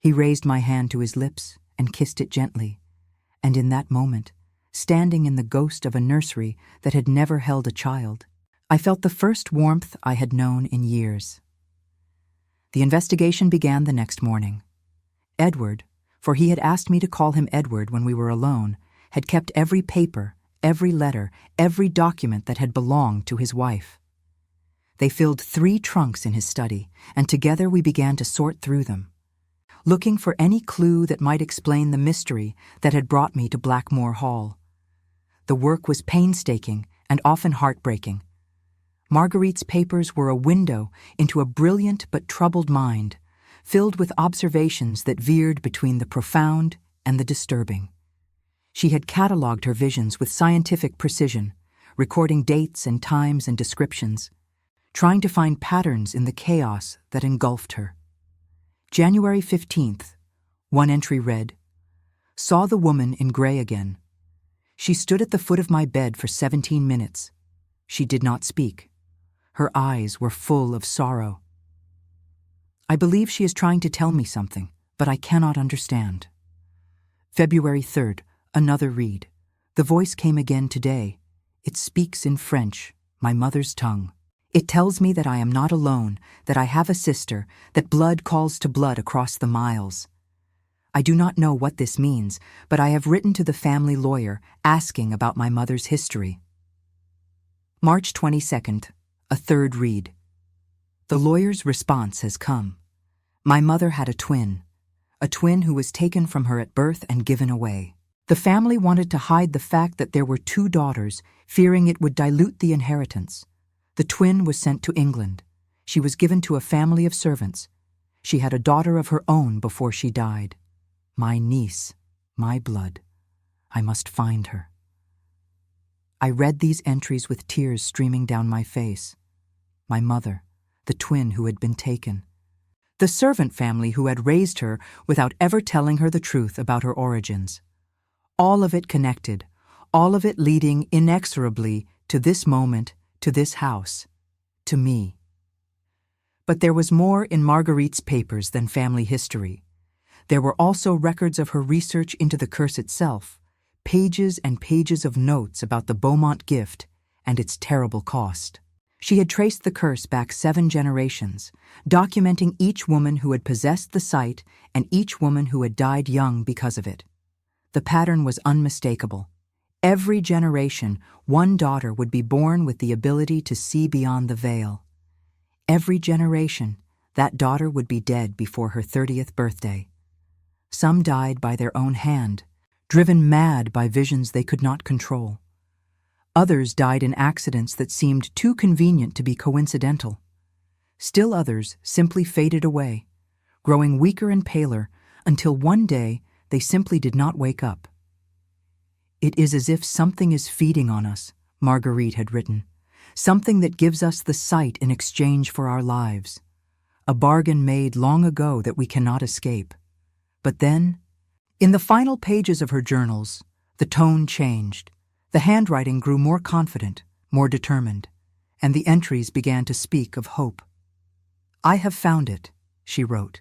He raised my hand to his lips and kissed it gently, and in that moment, standing in the ghost of a nursery that had never held a child, I felt the first warmth I had known in years. The investigation began the next morning. Edward, for he had asked me to call him Edward when we were alone, had kept every paper, every letter, every document that had belonged to his wife. They filled 3 trunks in his study, and together we began to sort through them, looking for any clue that might explain the mystery that had brought me to Blackmore Hall. The work was painstaking and often heartbreaking. Marguerite's papers were a window into a brilliant but troubled mind, filled with observations that veered between the profound and the disturbing. She had catalogued her visions with scientific precision, recording dates and times and descriptions, trying to find patterns in the chaos that engulfed her. January 15th, one entry read, Saw the woman in gray again. She stood at the foot of my bed for 17 minutes. She did not speak. Her eyes were full of sorrow. I believe she is trying to tell me something, but I cannot understand. February 3rd, another read. The voice came again today. It speaks in French, my mother's tongue. It tells me that I am not alone, that I have a sister, that blood calls to blood across the miles. I do not know what this means, but I have written to the family lawyer asking about my mother's history. March 22nd, a third read. The lawyer's response has come. My mother had a twin who was taken from her at birth and given away. The family wanted to hide the fact that there were 2 daughters, fearing it would dilute the inheritance. The twin was sent to England. She was given to a family of servants. She had a daughter of her own before she died. My niece, my blood. I must find her. I read these entries with tears streaming down my face. My mother, the twin who had been taken. The servant family who had raised her without ever telling her the truth about her origins. All of it connected, all of it leading inexorably to this moment, to this house, to me. But there was more in Marguerite's papers than family history. There were also records of her research into the curse itself, pages and pages of notes about the Beaumont gift and its terrible cost. She had traced the curse back 7 generations, documenting each woman who had possessed the site and each woman who had died young because of it. The pattern was unmistakable. Every generation, one daughter would be born with the ability to see beyond the veil. Every generation, that daughter would be dead before her 30th birthday. Some died by their own hand, driven mad by visions they could not control. Others died in accidents that seemed too convenient to be coincidental. Still others simply faded away, growing weaker and paler until one day they simply did not wake up. It is as if something is feeding on us, Marguerite had written, something that gives us the sight in exchange for our lives, a bargain made long ago that we cannot escape. But then, in the final pages of her journals, the tone changed. The handwriting grew more confident, more determined, and the entries began to speak of hope. I have found it, she wrote,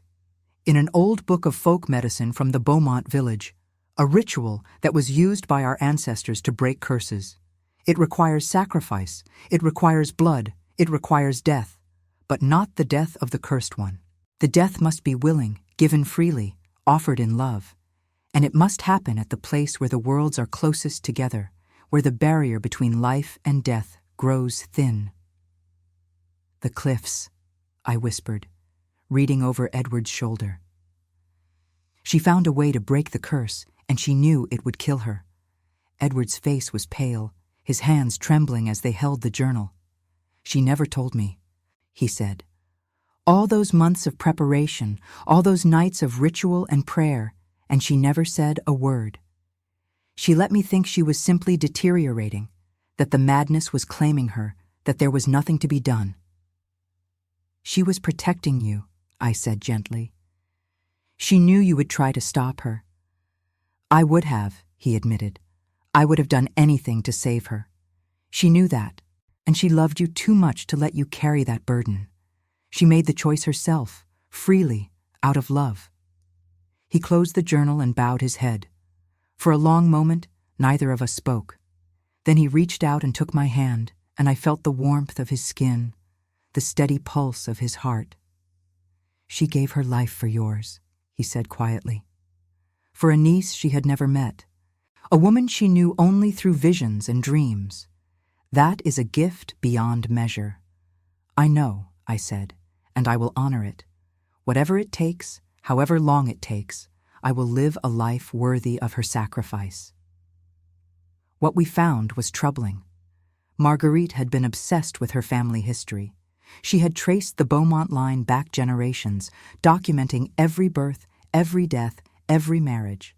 in an old book of folk medicine from the Beaumont village, a ritual that was used by our ancestors to break curses. It requires sacrifice, it requires blood, it requires death, but not the death of the cursed one. The death must be willing, given freely, offered in love, and it must happen at the place where the worlds are closest together, where the barrier between life and death grows thin. The cliffs, I whispered, reading over Edward's shoulder. She found a way to break the curse, and she knew it would kill her. Edward's face was pale, his hands trembling as they held the journal. She never told me, he said. All those months of preparation, all those nights of ritual and prayer, and she never said a word. She let me think she was simply deteriorating, that the madness was claiming her, that there was nothing to be done. She was protecting you, I said gently. She knew you would try to stop her. I would have, he admitted. I would have done anything to save her. She knew that, and she loved you too much to let you carry that burden. She made the choice herself, freely, out of love. He closed the journal and bowed his head. For a long moment, neither of us spoke. Then he reached out and took my hand, and I felt the warmth of his skin, the steady pulse of his heart. She gave her life for yours, he said quietly. For a niece she had never met, a woman she knew only through visions and dreams. That is a gift beyond measure. I know, I said, and I will honor it. Whatever it takes, however long it takes, I will live a life worthy of her sacrifice. What we found was troubling. Marguerite had been obsessed with her family history. She had traced the Beaumont line back generations, documenting every birth, every death, every marriage.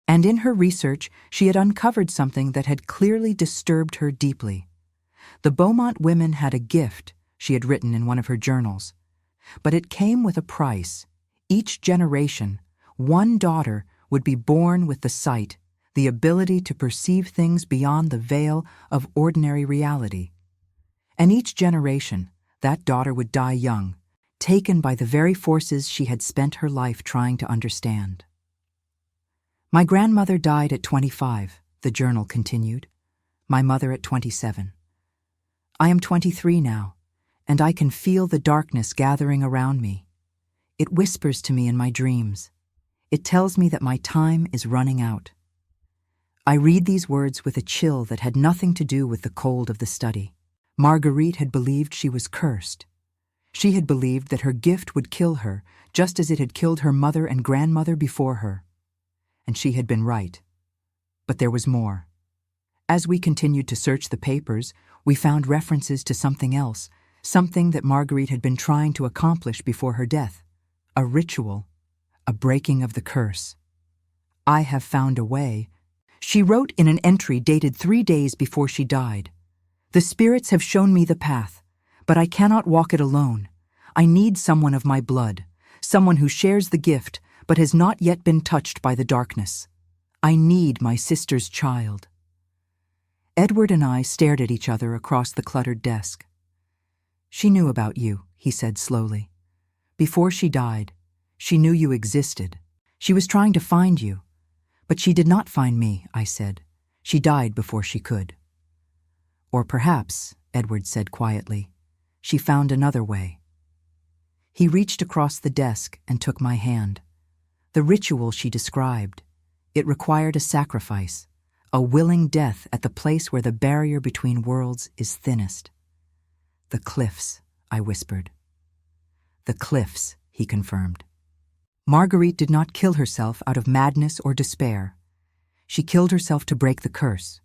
And in her research, she had uncovered something that had clearly disturbed her deeply. The Beaumont women had a gift, she had written in one of her journals. But it came with a price. Each generation, one daughter would be born with the sight, the ability to perceive things beyond the veil of ordinary reality. And each generation, that daughter would die young, taken by the very forces she had spent her life trying to understand. My grandmother died at 25, the journal continued. My mother at 27. I am 23 now, and I can feel the darkness gathering around me. It whispers to me in my dreams. It tells me that my time is running out. I read these words with a chill that had nothing to do with the cold of the study. Marguerite had believed she was cursed. She had believed that her gift would kill her, just as it had killed her mother and grandmother before her. And she had been right. But there was more. As we continued to search the papers, we found references to something else, something that Marguerite had been trying to accomplish before her death. A ritual, a breaking of the curse. I have found a way. She wrote in an entry dated 3 days before she died. The spirits have shown me the path, but I cannot walk it alone. I need someone of my blood, someone who shares the gift but has not yet been touched by the darkness. I need my sister's child. Edward and I stared at each other across the cluttered desk. She knew about you, he said slowly. Before she died, she knew you existed. She was trying to find you. But she did not find me, I said. She died before she could. Or perhaps, Edward said quietly, she found another way. He reached across the desk and took my hand. The ritual she described. It required a sacrifice, a willing death at the place where the barrier between worlds is thinnest. The cliffs, I whispered. The cliffs, he confirmed. Marguerite did not kill herself out of madness or despair. She killed herself to break the curse,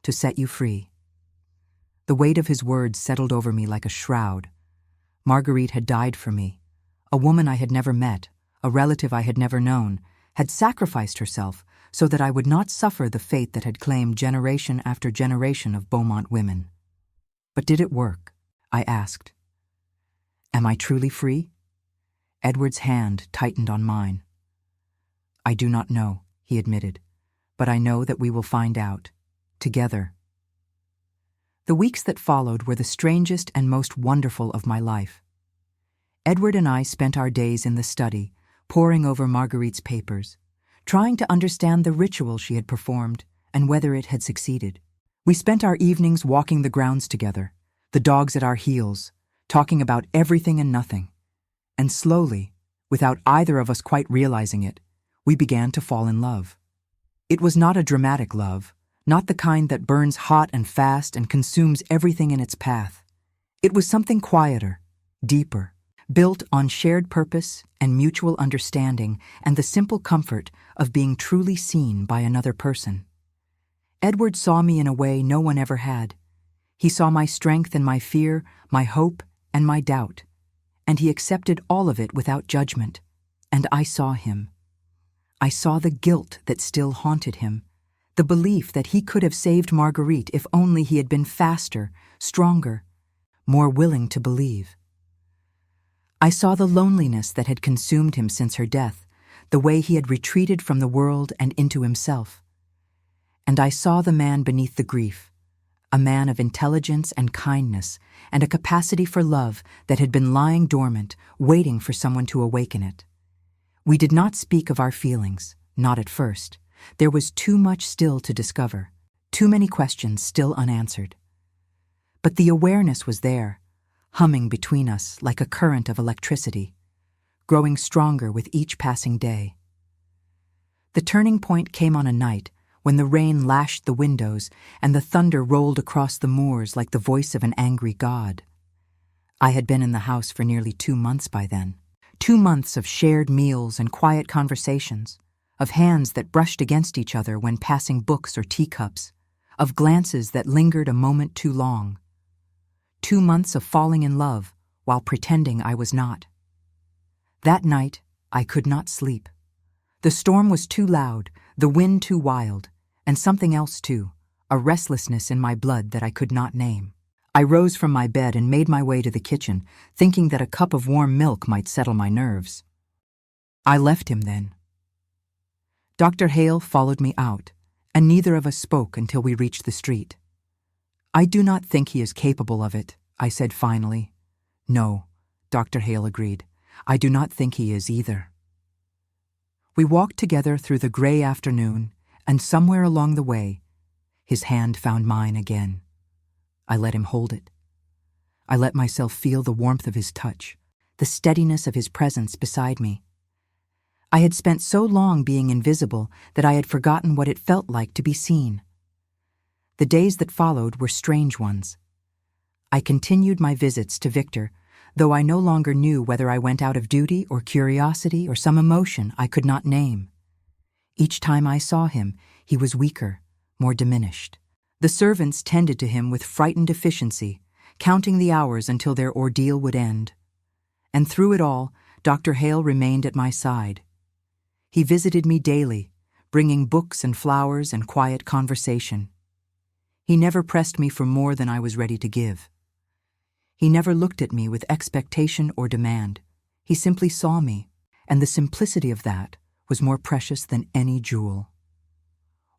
to set you free. The weight of his words settled over me like a shroud. Marguerite had died for me. A woman I had never met, a relative I had never known, had sacrificed herself so that I would not suffer the fate that had claimed generation after generation of Beaumont women. But did it work? I asked. Am I truly free? Edward's hand tightened on mine. I do not know, he admitted, but I know that we will find out, together. The weeks that followed were the strangest and most wonderful of my life. Edward and I spent our days in the study, poring over Marguerite's papers, trying to understand the ritual she had performed and whether it had succeeded. We spent our evenings walking the grounds together, the dogs at our heels, talking about everything and nothing. And slowly, without either of us quite realizing it, we began to fall in love. It was not a dramatic love, not the kind that burns hot and fast and consumes everything in its path. It was something quieter, deeper, built on shared purpose and mutual understanding and the simple comfort of being truly seen by another person. Edward saw me in a way no one ever had. He saw my strength and my fear, my hope and my doubt. And he accepted all of it without judgment. And I saw him. I saw the guilt that still haunted him, the belief that he could have saved Marguerite if only he had been faster, stronger, more willing to believe. I saw the loneliness that had consumed him since her death, the way he had retreated from the world and into himself. And I saw the man beneath the grief, a man of intelligence and kindness and a capacity for love that had been lying dormant, waiting for someone to awaken it. We did not speak of our feelings, not at first. There was too much still to discover, too many questions still unanswered. But the awareness was there, humming between us like a current of electricity, growing stronger with each passing day. The turning point came on a night when the rain lashed the windows and the thunder rolled across the moors like the voice of an angry god. I had been in the house for nearly 2 months by then. 2 months of shared meals and quiet conversations, of hands that brushed against each other when passing books or teacups, of glances that lingered a moment too long. 2 months of falling in love while pretending I was not. That night, I could not sleep. The storm was too loud, the wind too wild, and something else too, a restlessness in my blood that I could not name. I rose from my bed and made my way to the kitchen, thinking that a cup of warm milk might settle my nerves. I left him then. Dr. Hale followed me out, and neither of us spoke until we reached the street. I do not think he is capable of it, I said finally. No, Dr. Hale agreed. I do not think he is either. We walked together through the gray afternoon, and somewhere along the way, his hand found mine again. I let him hold it. I let myself feel the warmth of his touch, the steadiness of his presence beside me. I had spent so long being invisible that I had forgotten what it felt like to be seen. The days that followed were strange ones. I continued my visits to Victor, though I no longer knew whether I went out of duty or curiosity or some emotion I could not name. Each time I saw him, he was weaker, more diminished. The servants tended to him with frightened efficiency, counting the hours until their ordeal would end. And through it all, Dr. Hale remained at my side. He visited me daily, bringing books and flowers and quiet conversation. He never pressed me for more than I was ready to give. He never looked at me with expectation or demand. He simply saw me, and the simplicity of that was more precious than any jewel.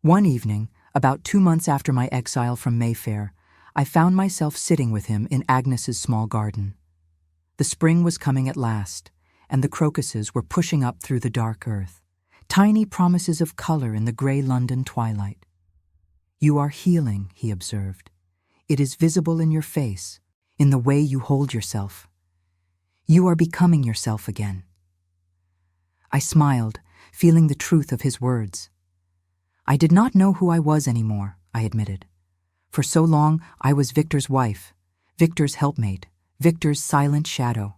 One evening, about 2 months after my exile from Mayfair, I found myself sitting with him in Agnes's small garden. The spring was coming at last, and the crocuses were pushing up through the dark earth, tiny promises of color in the gray London twilight. "You are healing," he observed. "It is visible in your face, in the way you hold yourself. You are becoming yourself again." I smiled, feeling the truth of his words. I did not know who I was anymore, I admitted. For so long, I was Victor's wife, Victor's helpmate, Victor's silent shadow.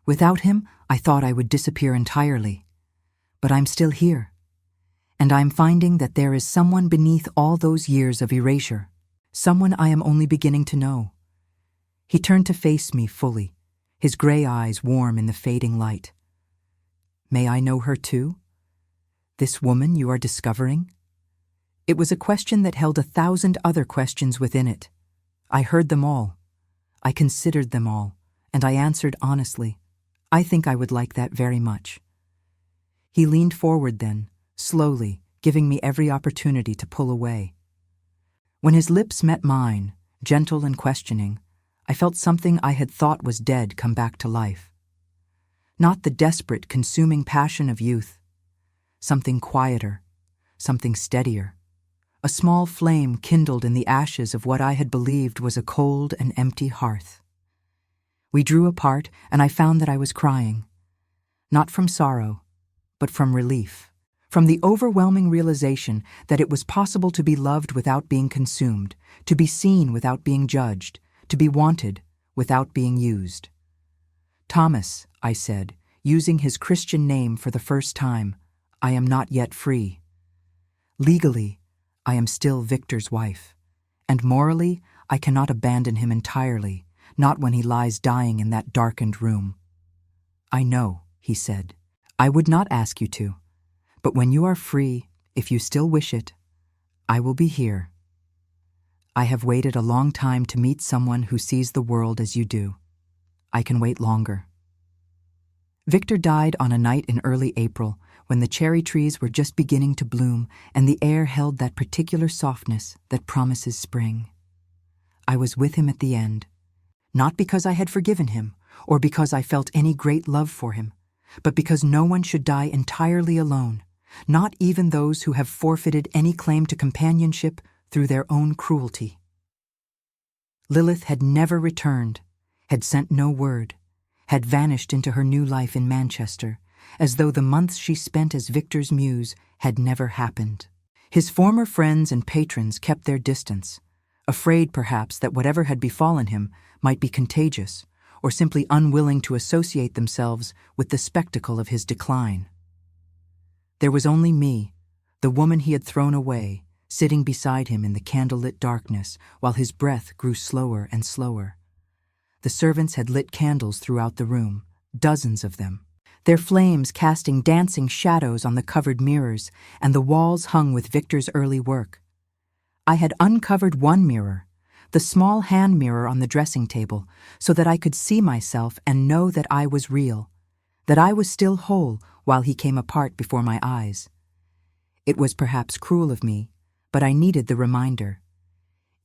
Without him, I thought I would disappear entirely. But I'm still here. And I'm finding that there is someone beneath all those years of erasure, someone I am only beginning to know. He turned to face me fully, his gray eyes warm in the fading light. "May I know her too? This woman you are discovering?" It was a question that held 1,000 other questions within it. I heard them all. I considered them all, and I answered honestly, "I think I would like that very much." He leaned forward then, slowly, giving me every opportunity to pull away. When his lips met mine, gentle and questioning, I felt something I had thought was dead come back to life. Not the desperate, consuming passion of youth. Something quieter, something steadier. A small flame kindled in the ashes of what I had believed was a cold and empty hearth. We drew apart, and I found that I was crying. Not from sorrow, but from relief. From the overwhelming realization that it was possible to be loved without being consumed, to be seen without being judged, to be wanted without being used. "Thomas," I said, using his Christian name for the first time, "I am not yet free. Legally, I am still Victor's wife, and morally, I cannot abandon him entirely, not when he lies dying in that darkened room." "I know," he said. "I would not ask you to, but when you are free, if you still wish it, I will be here. I have waited a long time to meet someone who sees the world as you do. I can wait longer." Victor died on a night in early April, when the cherry trees were just beginning to bloom and the air held that particular softness that promises spring. I was with him at the end, not because I had forgiven him or because I felt any great love for him, but because no one should die entirely alone, not even those who have forfeited any claim to companionship through their own cruelty. Lilith had never returned, had sent no word, had vanished into her new life in Manchester, as though the months she spent as Victor's muse had never happened. His former friends and patrons kept their distance, afraid perhaps that whatever had befallen him might be contagious, or simply unwilling to associate themselves with the spectacle of his decline. There was only me, the woman he had thrown away, sitting beside him in the candlelit darkness while his breath grew slower and slower. The servants had lit candles throughout the room, dozens of them, their flames casting dancing shadows on the covered mirrors and the walls hung with Victor's early work. I had uncovered one mirror, the small hand mirror on the dressing table, so that I could see myself and know that I was real, that I was still whole while he came apart before my eyes. It was perhaps cruel of me, but I needed the reminder.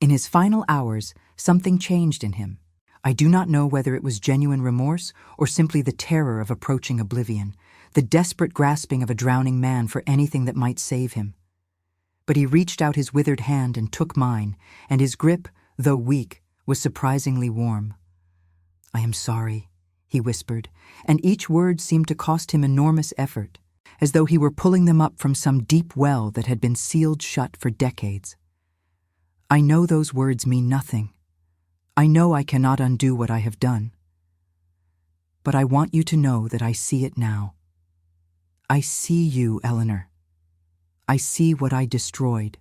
In his final hours, something changed in him. I do not know whether it was genuine remorse or simply the terror of approaching oblivion, the desperate grasping of a drowning man for anything that might save him. But he reached out his withered hand and took mine, and his grip, though weak, was surprisingly warm. "I am sorry," he whispered, and each word seemed to cost him enormous effort, as though he were pulling them up from some deep well that had been sealed shut for decades. "I know those words mean nothing. I know I cannot undo what I have done. But I want you to know that I see it now. I see you, Eleanor. I see what I destroyed.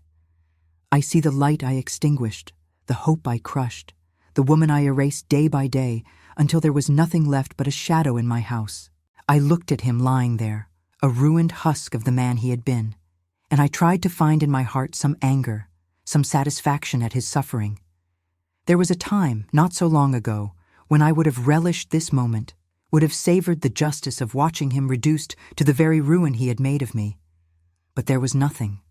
I see the light I extinguished, the hope I crushed, the woman I erased day by day, until there was nothing left but a shadow in my house. I looked at him lying there, a ruined husk of the man he had been, and I tried to find in my heart some anger, some satisfaction at his suffering. There was a time, not so long ago, when I would have relished this moment, would have savored the justice of watching him reduced to the very ruin he had made of me. But there was nothing,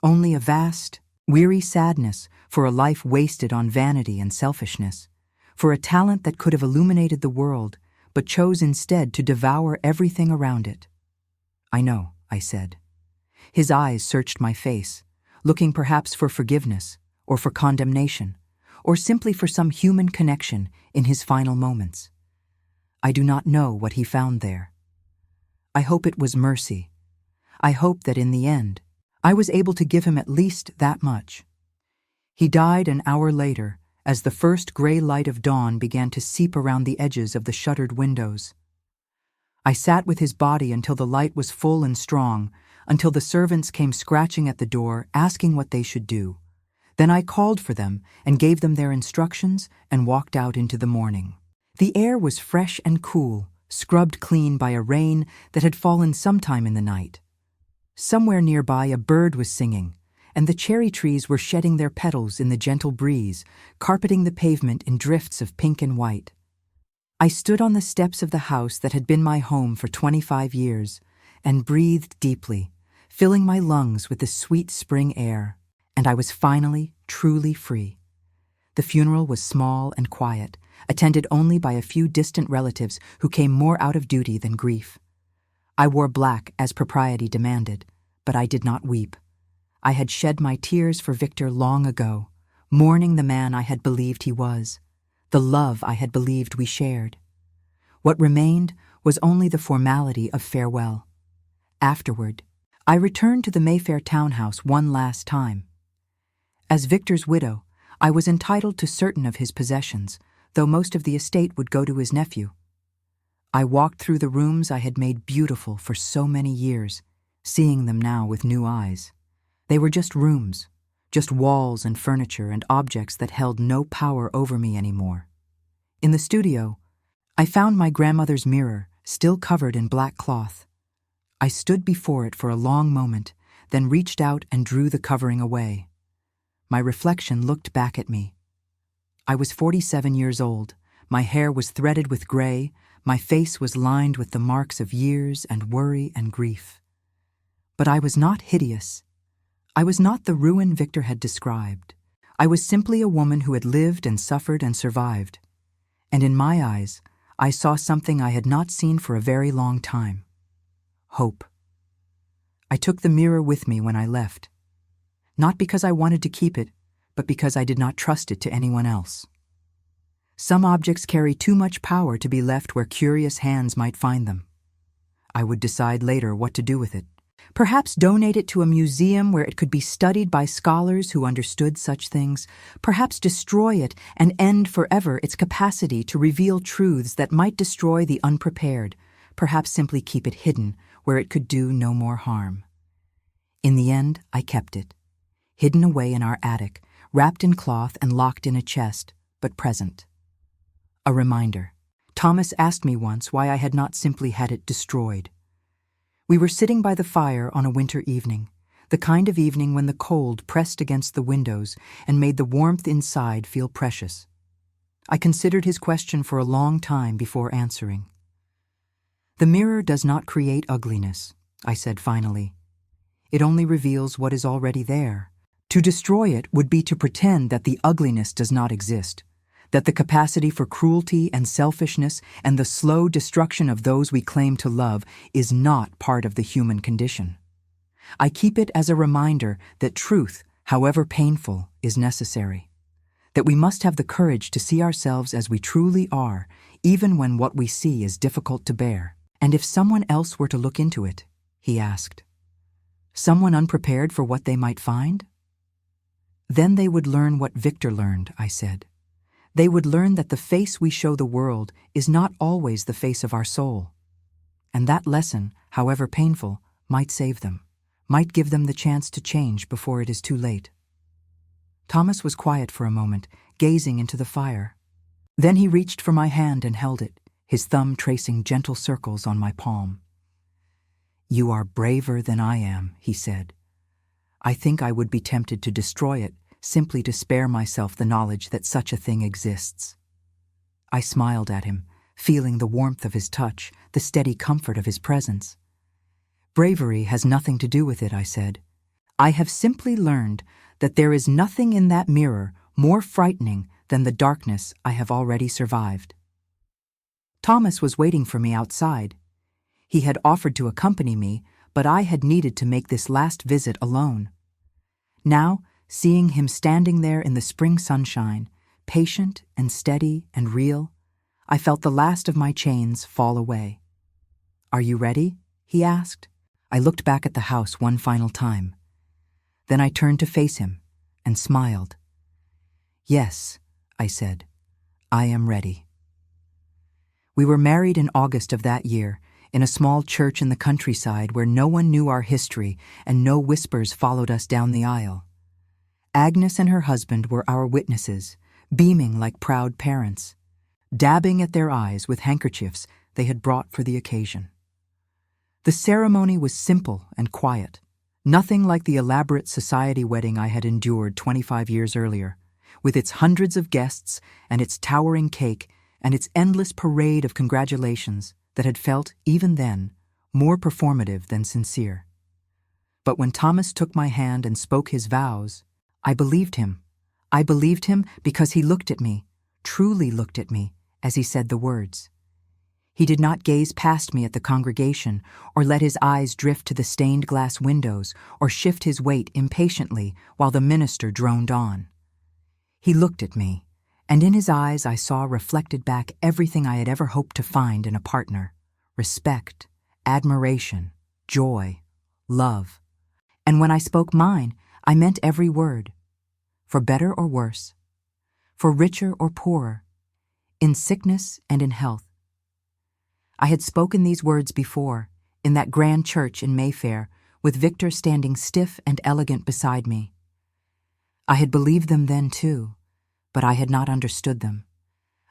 only a vast, weary sadness for a life wasted on vanity and selfishness, for a talent that could have illuminated the world, but chose instead to devour everything around it. "I know," I said. His eyes searched my face, looking perhaps for forgiveness, or for condemnation, or simply for some human connection in his final moments. I do not know what he found there. I hope it was mercy. I hope that in the end, I was able to give him at least that much. He died an hour later, as the first gray light of dawn began to seep around the edges of the shuttered windows. I sat with his body until the light was full and strong, until the servants came scratching at the door, asking what they should do. Then I called for them and gave them their instructions and walked out into the morning. The air was fresh and cool, scrubbed clean by a rain that had fallen sometime in the night. Somewhere nearby a bird was singing, and the cherry trees were shedding their petals in the gentle breeze, carpeting the pavement in drifts of pink and white. I stood on the steps of the house that had been my home for 25 years and breathed deeply, filling my lungs with the sweet spring air, and I was finally, truly free. The funeral was small and quiet, attended only by a few distant relatives who came more out of duty than grief. I wore black as propriety demanded, but I did not weep. I had shed my tears for Victor long ago, mourning the man I had believed he was, the love I had believed we shared. What remained was only the formality of farewell. Afterward, I returned to the Mayfair townhouse one last time. As Victor's widow, I was entitled to certain of his possessions, though most of the estate would go to his nephew. I walked through the rooms I had made beautiful for so many years, seeing them now with new eyes. They were just rooms, just walls and furniture and objects that held no power over me anymore. In the studio, I found my grandmother's mirror, still covered in black cloth. I stood before it for a long moment, then reached out and drew the covering away. My reflection looked back at me. I was 47 years old, my hair was threaded with gray, my face was lined with the marks of years and worry and grief. But I was not hideous. I was not the ruin Victor had described. I was simply a woman who had lived and suffered and survived. And in my eyes, I saw something I had not seen for a very long time. Hope. I took the mirror with me when I left. Not because I wanted to keep it, but because I did not trust it to anyone else. Some objects carry too much power to be left where curious hands might find them. I would decide later what to do with it. Perhaps donate it to a museum where it could be studied by scholars who understood such things. Perhaps destroy it and end forever its capacity to reveal truths that might destroy the unprepared. Perhaps simply keep it hidden where it could do no more harm. In the end, I kept it, hidden away in our attic, wrapped in cloth and locked in a chest, but present. A reminder. Thomas asked me once why I had not simply had it destroyed. We were sitting by the fire on a winter evening, the kind of evening when the cold pressed against the windows and made the warmth inside feel precious. I considered his question for a long time before answering. "The mirror does not create ugliness," I said finally. "It only reveals what is already there. To destroy it would be to pretend that the ugliness does not exist, that the capacity for cruelty and selfishness and the slow destruction of those we claim to love is not part of the human condition. I keep it as a reminder that truth, however painful, is necessary, that we must have the courage to see ourselves as we truly are, even when what we see is difficult to bear. And if someone else were to look into it, he asked, someone unprepared for what they might find? Then they would learn what Victor learned, I said. They would learn that the face we show the world is not always the face of our soul. And that lesson, however painful, might save them, might give them the chance to change before it is too late. Thomas was quiet for a moment, gazing into the fire. Then he reached for my hand and held it, his thumb tracing gentle circles on my palm. "You are braver than I am," he said. "I think I would be tempted to destroy it, simply to spare myself the knowledge that such a thing exists." I smiled at him, feeling the warmth of his touch, the steady comfort of his presence. "Bravery has nothing to do with it," I said. "I have simply learned that there is nothing in that mirror more frightening than the darkness I have already survived." Thomas was waiting for me outside. He had offered to accompany me, but I had needed to make this last visit alone. Now, seeing him standing there in the spring sunshine, patient and steady and real, I felt the last of my chains fall away. "Are you ready?" he asked. I looked back at the house one final time. Then I turned to face him and smiled. "Yes," I said, "I am ready." We were married in August of that year, in a small church in the countryside where no one knew our history and no whispers followed us down the aisle. Agnes and her husband were our witnesses, beaming like proud parents, dabbing at their eyes with handkerchiefs they had brought for the occasion. The ceremony was simple and quiet, nothing like the elaborate society wedding I had endured 25 years earlier, with its hundreds of guests and its towering cake and its endless parade of congratulations that had felt, even then, more performative than sincere. But when Thomas took my hand and spoke his vows, I believed him. I believed him because he looked at me, truly looked at me, as he said the words. He did not gaze past me at the congregation, or let his eyes drift to the stained glass windows, or shift his weight impatiently while the minister droned on. He looked at me, and in his eyes I saw reflected back everything I had ever hoped to find in a partner: respect, admiration, joy, love. And when I spoke mine, I meant every word. For better or worse, for richer or poorer, in sickness and in health. I had spoken these words before, in that grand church in Mayfair, with Victor standing stiff and elegant beside me. I had believed them then too, but I had not understood them.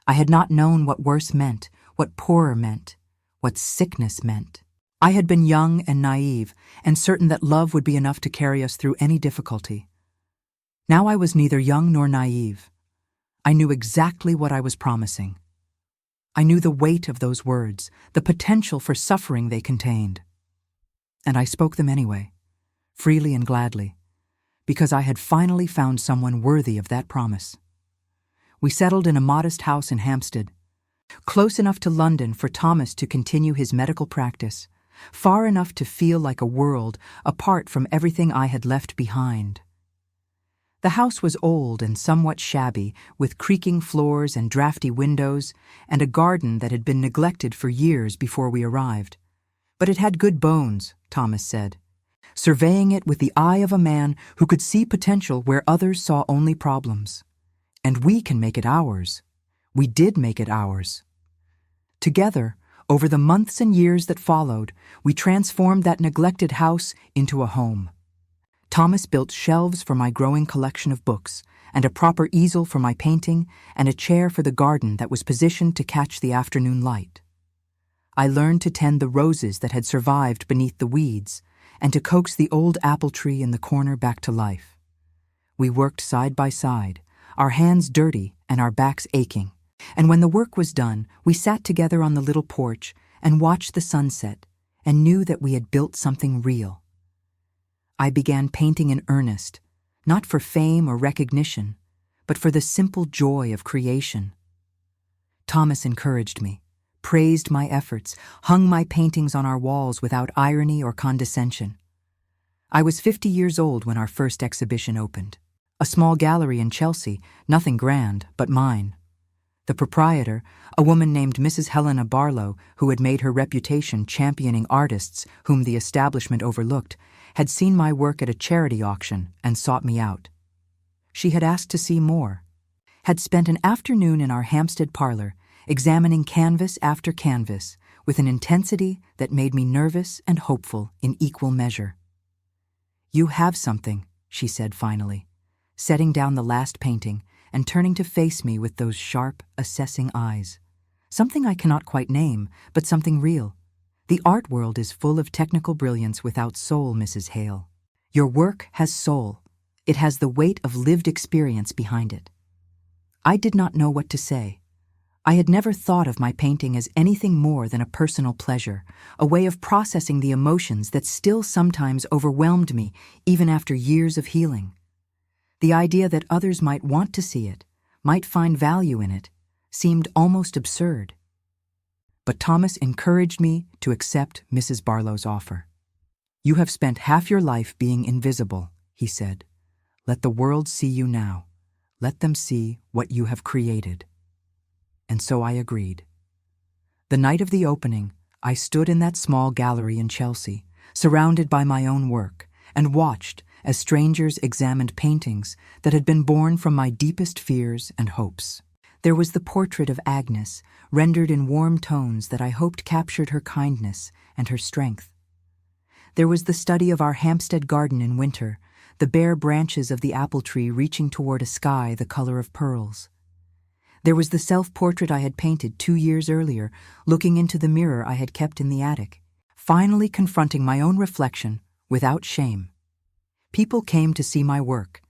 I had not known what worse meant, what poorer meant, what sickness meant. I had been young and naive, and certain that love would be enough to carry us through any difficulty. Now I was neither young nor naive. I knew exactly what I was promising. I knew the weight of those words, the potential for suffering they contained. And I spoke them anyway, freely and gladly, because I had finally found someone worthy of that promise. We settled in a modest house in Hampstead, close enough to London for Thomas to continue his medical practice, far enough to feel like a world apart from everything I had left behind. The house was old and somewhat shabby, with creaking floors and drafty windows, and a garden that had been neglected for years before we arrived. But it had good bones, Thomas said, surveying it with the eye of a man who could see potential where others saw only problems. And we can make it ours. We did make it ours. Together, over the months and years that followed, we transformed that neglected house into a home. Thomas built shelves for my growing collection of books, and a proper easel for my painting, and a chair for the garden that was positioned to catch the afternoon light. I learned to tend the roses that had survived beneath the weeds, and to coax the old apple tree in the corner back to life. We worked side by side, our hands dirty and our backs aching, and when the work was done, we sat together on the little porch and watched the sunset, and knew that we had built something real. I began painting in earnest, not for fame or recognition, but for the simple joy of creation. Thomas encouraged me, praised my efforts, hung my paintings on our walls without irony or condescension. I was 50 years old when our first exhibition opened. A small gallery in Chelsea, nothing grand, but mine. The proprietor, a woman named Mrs. Helena Barlow, who had made her reputation championing artists whom the establishment overlooked, had seen my work at a charity auction and sought me out. She had asked to see more, had spent an afternoon in our Hampstead parlor, examining canvas after canvas with an intensity that made me nervous and hopeful in equal measure. "You have something," she said finally, setting down the last painting and turning to face me with those sharp, assessing eyes. "Something I cannot quite name, but something real. The art world is full of technical brilliance without soul, Mrs. Hale. Your work has soul. It has the weight of lived experience behind it." I did not know what to say. I had never thought of my painting as anything more than a personal pleasure, a way of processing the emotions that still sometimes overwhelmed me even after years of healing. The idea that others might want to see it, might find value in it, seemed almost absurd. But Thomas encouraged me to accept Mrs. Barlow's offer. "You have spent half your life being invisible," he said. "Let the world see you now. Let them see what you have created." And so I agreed. The night of the opening, I stood in that small gallery in Chelsea, surrounded by my own work, and watched as strangers examined paintings that had been born from my deepest fears and hopes. There was the portrait of Agnes, rendered in warm tones that I hoped captured her kindness and her strength. There was the study of our Hampstead garden in winter, the bare branches of the apple tree reaching toward a sky the color of pearls. There was the self-portrait I had painted 2 years earlier, looking into the mirror I had kept in the attic, finally confronting my own reflection without shame. People came to see my work.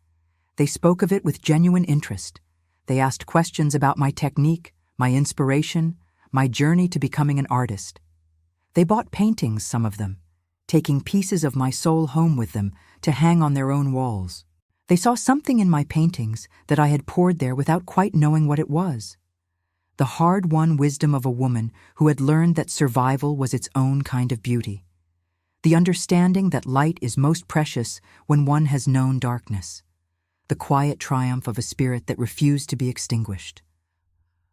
They spoke of it with genuine interest. They asked questions about my technique, my inspiration, my journey to becoming an artist. They bought paintings, some of them, taking pieces of my soul home with them to hang on their own walls. They saw something in my paintings that I had poured there without quite knowing what it was. The hard-won wisdom of a woman who had learned that survival was its own kind of beauty. The understanding that light is most precious when one has known darkness. The quiet triumph of a spirit that refused to be extinguished.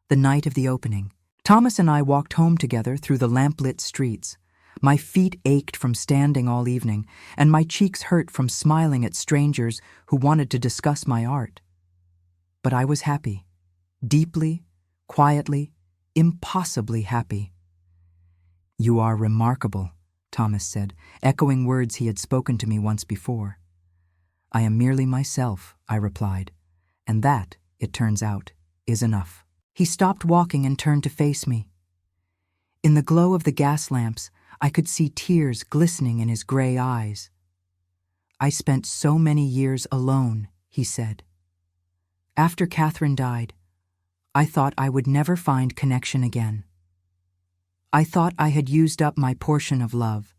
The night of the opening, Thomas and I walked home together through the lamplit streets. My feet ached from standing all evening, and my cheeks hurt from smiling at strangers who wanted to discuss my art. But I was happy. Deeply, quietly, impossibly happy. "You are remarkable," Thomas said, echoing words he had spoken to me once before. "I am merely myself," I replied, "and that, it turns out, is enough." He stopped walking and turned to face me. In the glow of the gas lamps, I could see tears glistening in his gray eyes. "I spent so many years alone," he said. "After Catherine died, I thought I would never find connection again. I thought I had used up my portion of love,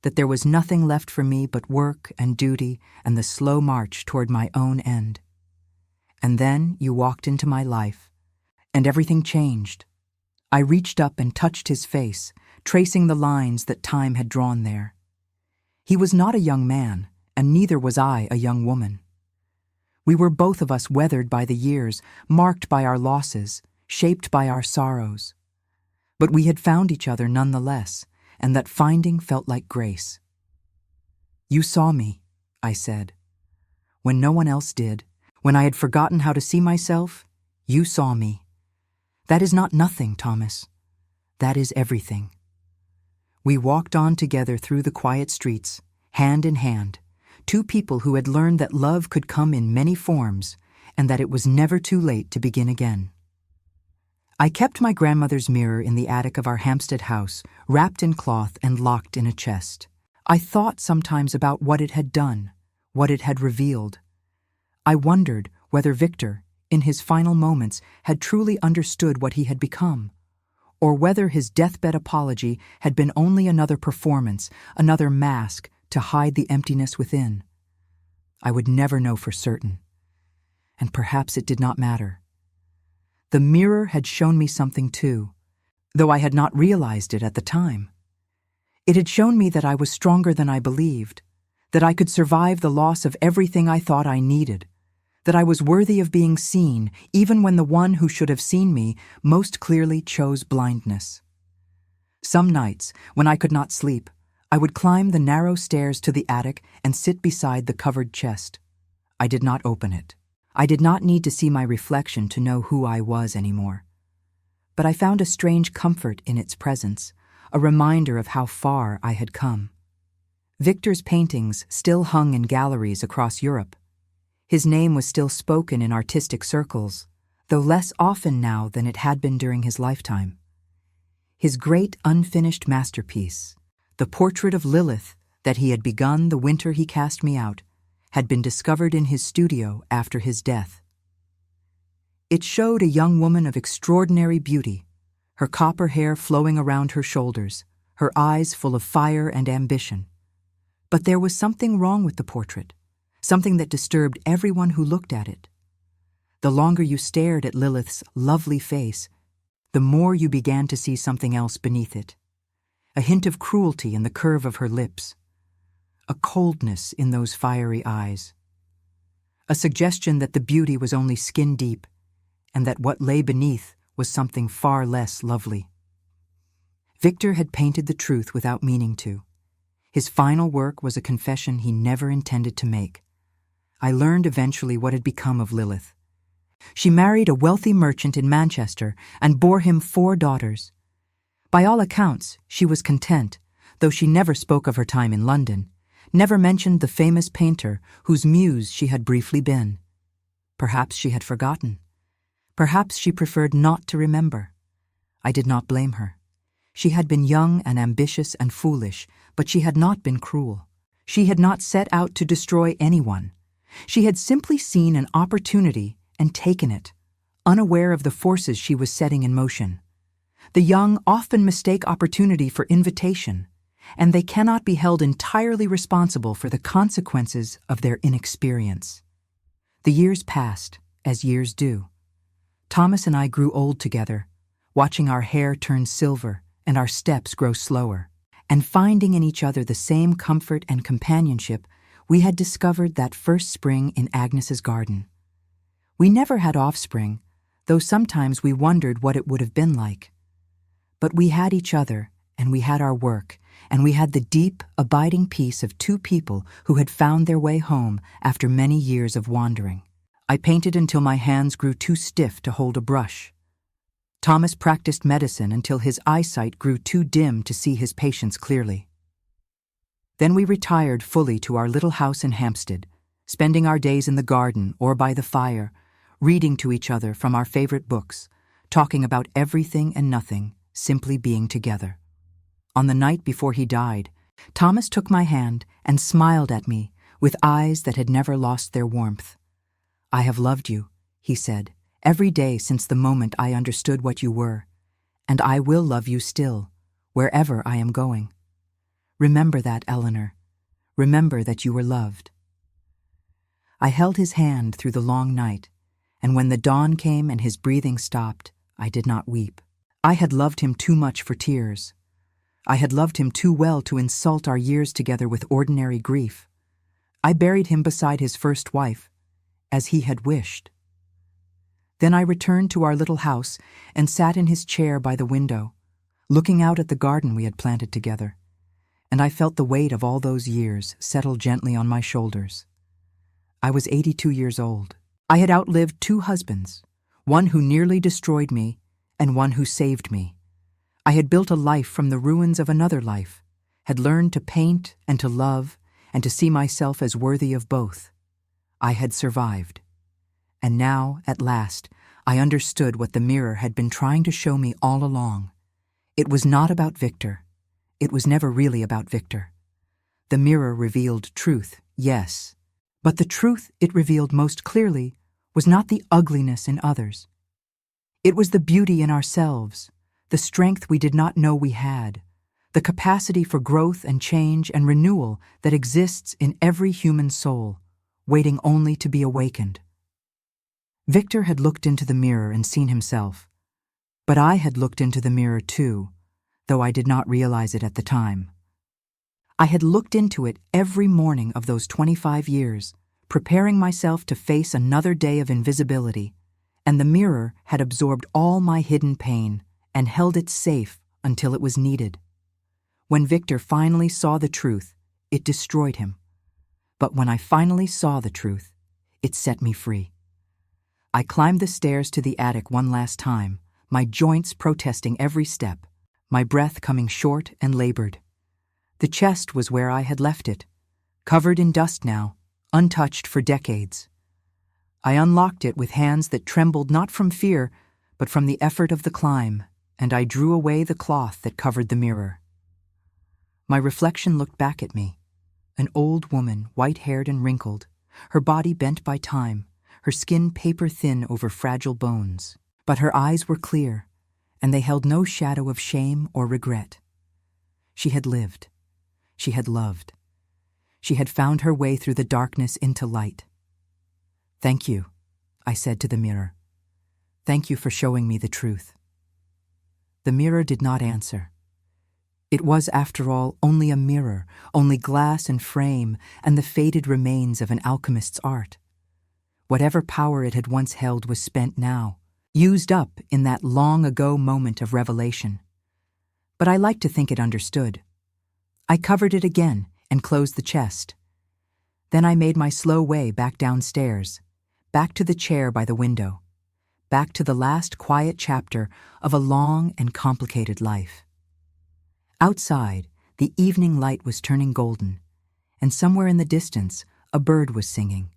that there was nothing left for me but work and duty and the slow march toward my own end. And then you walked into my life, and everything changed." I reached up and touched his face, tracing the lines that time had drawn there. He was not a young man, and neither was I a young woman. We were both of us weathered by the years, marked by our losses, shaped by our sorrows. But we had found each other nonetheless, and that finding felt like grace. "You saw me," I said. "When no one else did, when I had forgotten how to see myself, you saw me. That is not nothing, Thomas. That is everything." We walked on together through the quiet streets, hand in hand, two people who had learned that love could come in many forms and that it was never too late to begin again. I kept my grandmother's mirror in the attic of our Hampstead house, wrapped in cloth and locked in a chest. I thought sometimes about what it had done, what it had revealed. I wondered whether Victor, in his final moments, had truly understood what he had become, or whether his deathbed apology had been only another performance, another mask to hide the emptiness within. I would never know for certain, and perhaps it did not matter. The mirror had shown me something too, though I had not realized it at the time. It had shown me that I was stronger than I believed, that I could survive the loss of everything I thought I needed, that I was worthy of being seen, even when the one who should have seen me most clearly chose blindness. Some nights, when I could not sleep, I would climb the narrow stairs to the attic and sit beside the covered chest. I did not open it. I did not need to see my reflection to know who I was anymore. But I found a strange comfort in its presence, a reminder of how far I had come. Victor's paintings still hung in galleries across Europe. His name was still spoken in artistic circles, though less often now than it had been during his lifetime. His great unfinished masterpiece, the portrait of Lilith that he had begun the winter he cast me out, had been discovered in his studio after his death. It showed a young woman of extraordinary beauty, her copper hair flowing around her shoulders, her eyes full of fire and ambition. But there was something wrong with the portrait, something that disturbed everyone who looked at it. The longer you stared at Lilith's lovely face, the more you began to see something else beneath it. A hint of cruelty in the curve of her lips, a coldness in those fiery eyes, a suggestion that the beauty was only skin deep and that what lay beneath was something far less lovely. Victor had painted the truth without meaning to. His final work was a confession he never intended to make. I learned eventually what had become of Lilith. She married a wealthy merchant in Manchester and bore him 4 daughters. By all accounts, she was content, though she never spoke of her time in London, never mentioned the famous painter whose muse she had briefly been. Perhaps she had forgotten. Perhaps she preferred not to remember. I did not blame her. She had been young and ambitious and foolish, but she had not been cruel. She had not set out to destroy anyone. She had simply seen an opportunity and taken it, unaware of the forces she was setting in motion. The young often mistake opportunity for invitation, and they cannot be held entirely responsible for the consequences of their inexperience. The years passed, as years do. Thomas and I grew old together, watching our hair turn silver and our steps grow slower, and finding in each other the same comfort and companionship we had discovered that first spring in Agnes's garden. We never had offspring, though sometimes we wondered what it would have been like. But we had each other, and we had our work, and we had the deep, abiding peace of 2 people who had found their way home after many years of wandering. I painted until my hands grew too stiff to hold a brush. Thomas practiced medicine until his eyesight grew too dim to see his patients clearly. Then we retired fully to our little house in Hampstead, spending our days in the garden or by the fire, reading to each other from our favorite books, talking about everything and nothing, simply being together. On the night before he died, Thomas took my hand and smiled at me with eyes that had never lost their warmth. "I have loved you," he said, "every day since the moment I understood what you were, and I will love you still, wherever I am going. Remember that, Eleanor. Remember that you were loved." I held his hand through the long night, and when the dawn came and his breathing stopped, I did not weep. I had loved him too much for tears. I had loved him too well to insult our years together with ordinary grief. I buried him beside his first wife, as he had wished. Then I returned to our little house and sat in his chair by the window, looking out at the garden we had planted together, and I felt the weight of all those years settle gently on my shoulders. I was 82 years old. I had outlived 2 husbands, one who nearly destroyed me and one who saved me. I had built a life from the ruins of another life, had learned to paint and to love and to see myself as worthy of both. I had survived. And now, at last, I understood what the mirror had been trying to show me all along. It was not about Victor. It was never really about Victor. The mirror revealed truth, yes, but the truth it revealed most clearly was not the ugliness in others. It was the beauty in ourselves, the strength we did not know we had, the capacity for growth and change and renewal that exists in every human soul, waiting only to be awakened. Victor had looked into the mirror and seen himself, but I had looked into the mirror too, though I did not realize it at the time. I had looked into it every morning of those 25 years, preparing myself to face another day of invisibility, and the mirror had absorbed all my hidden pain and held it safe until it was needed. When Victor finally saw the truth, it destroyed him. But when I finally saw the truth, it set me free. I climbed the stairs to the attic one last time, my joints protesting every step, my breath coming short and labored. The chest was where I had left it, covered in dust now, untouched for decades. I unlocked it with hands that trembled not from fear, but from the effort of the climb, and I drew away the cloth that covered the mirror. My reflection looked back at me, an old woman, white-haired and wrinkled, her body bent by time, her skin paper-thin over fragile bones. But her eyes were clear, and they held no shadow of shame or regret. She had lived. She had loved. She had found her way through the darkness into light. "Thank you," I said to the mirror. "Thank you for showing me the truth." The mirror did not answer. It was, after all, only a mirror, only glass and frame, and the faded remains of an alchemist's art. Whatever power it had once held was spent now, used up in that long-ago moment of revelation. But I liked to think it understood. I covered it again and closed the chest. Then I made my slow way back downstairs, back to the chair by the window, back to the last quiet chapter of a long and complicated life. Outside, the evening light was turning golden, and somewhere in the distance, a bird was singing.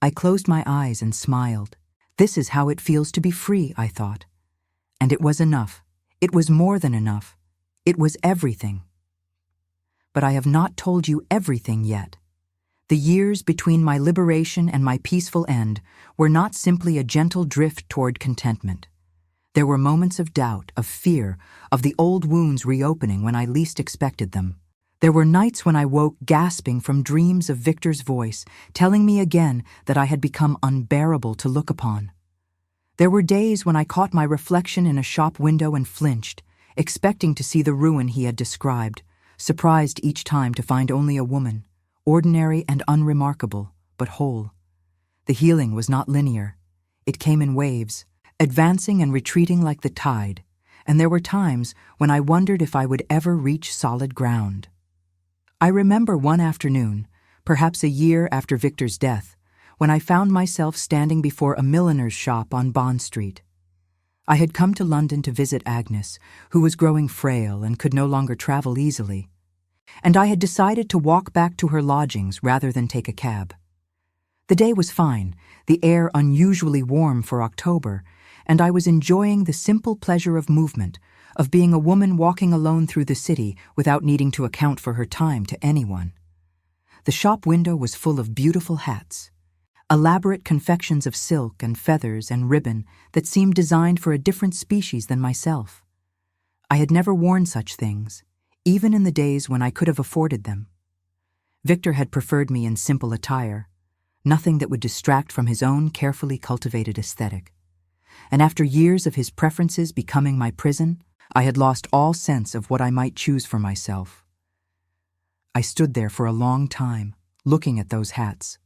I closed my eyes and smiled. This is how it feels to be free, I thought. And it was enough. It was more than enough. It was everything. But I have not told you everything yet. The years between my liberation and my peaceful end were not simply a gentle drift toward contentment. There were moments of doubt, of fear, of the old wounds reopening when I least expected them. There were nights when I woke gasping from dreams of Victor's voice, telling me again that I had become unbearable to look upon. There were days when I caught my reflection in a shop window and flinched, expecting to see the ruin he had described, surprised each time to find only a woman, ordinary and unremarkable, but whole. The healing was not linear. It came in waves, advancing and retreating like the tide, and there were times when I wondered if I would ever reach solid ground. I remember one afternoon, perhaps a year after Victor's death, when I found myself standing before a milliner's shop on Bond Street. I had come to London to visit Agnes, who was growing frail and could no longer travel easily, and I had decided to walk back to her lodgings rather than take a cab. The day was fine, the air unusually warm for October, and I was enjoying the simple pleasure of movement, of being a woman walking alone through the city without needing to account for her time to anyone. The shop window was full of beautiful hats, elaborate confections of silk and feathers and ribbon that seemed designed for a different species than myself. I had never worn such things, even in the days when I could have afforded them. Victor had preferred me in simple attire, nothing that would distract from his own carefully cultivated aesthetic. And after years of his preferences becoming my prison, I had lost all sense of what I might choose for myself. I stood there for a long time, looking at those hats,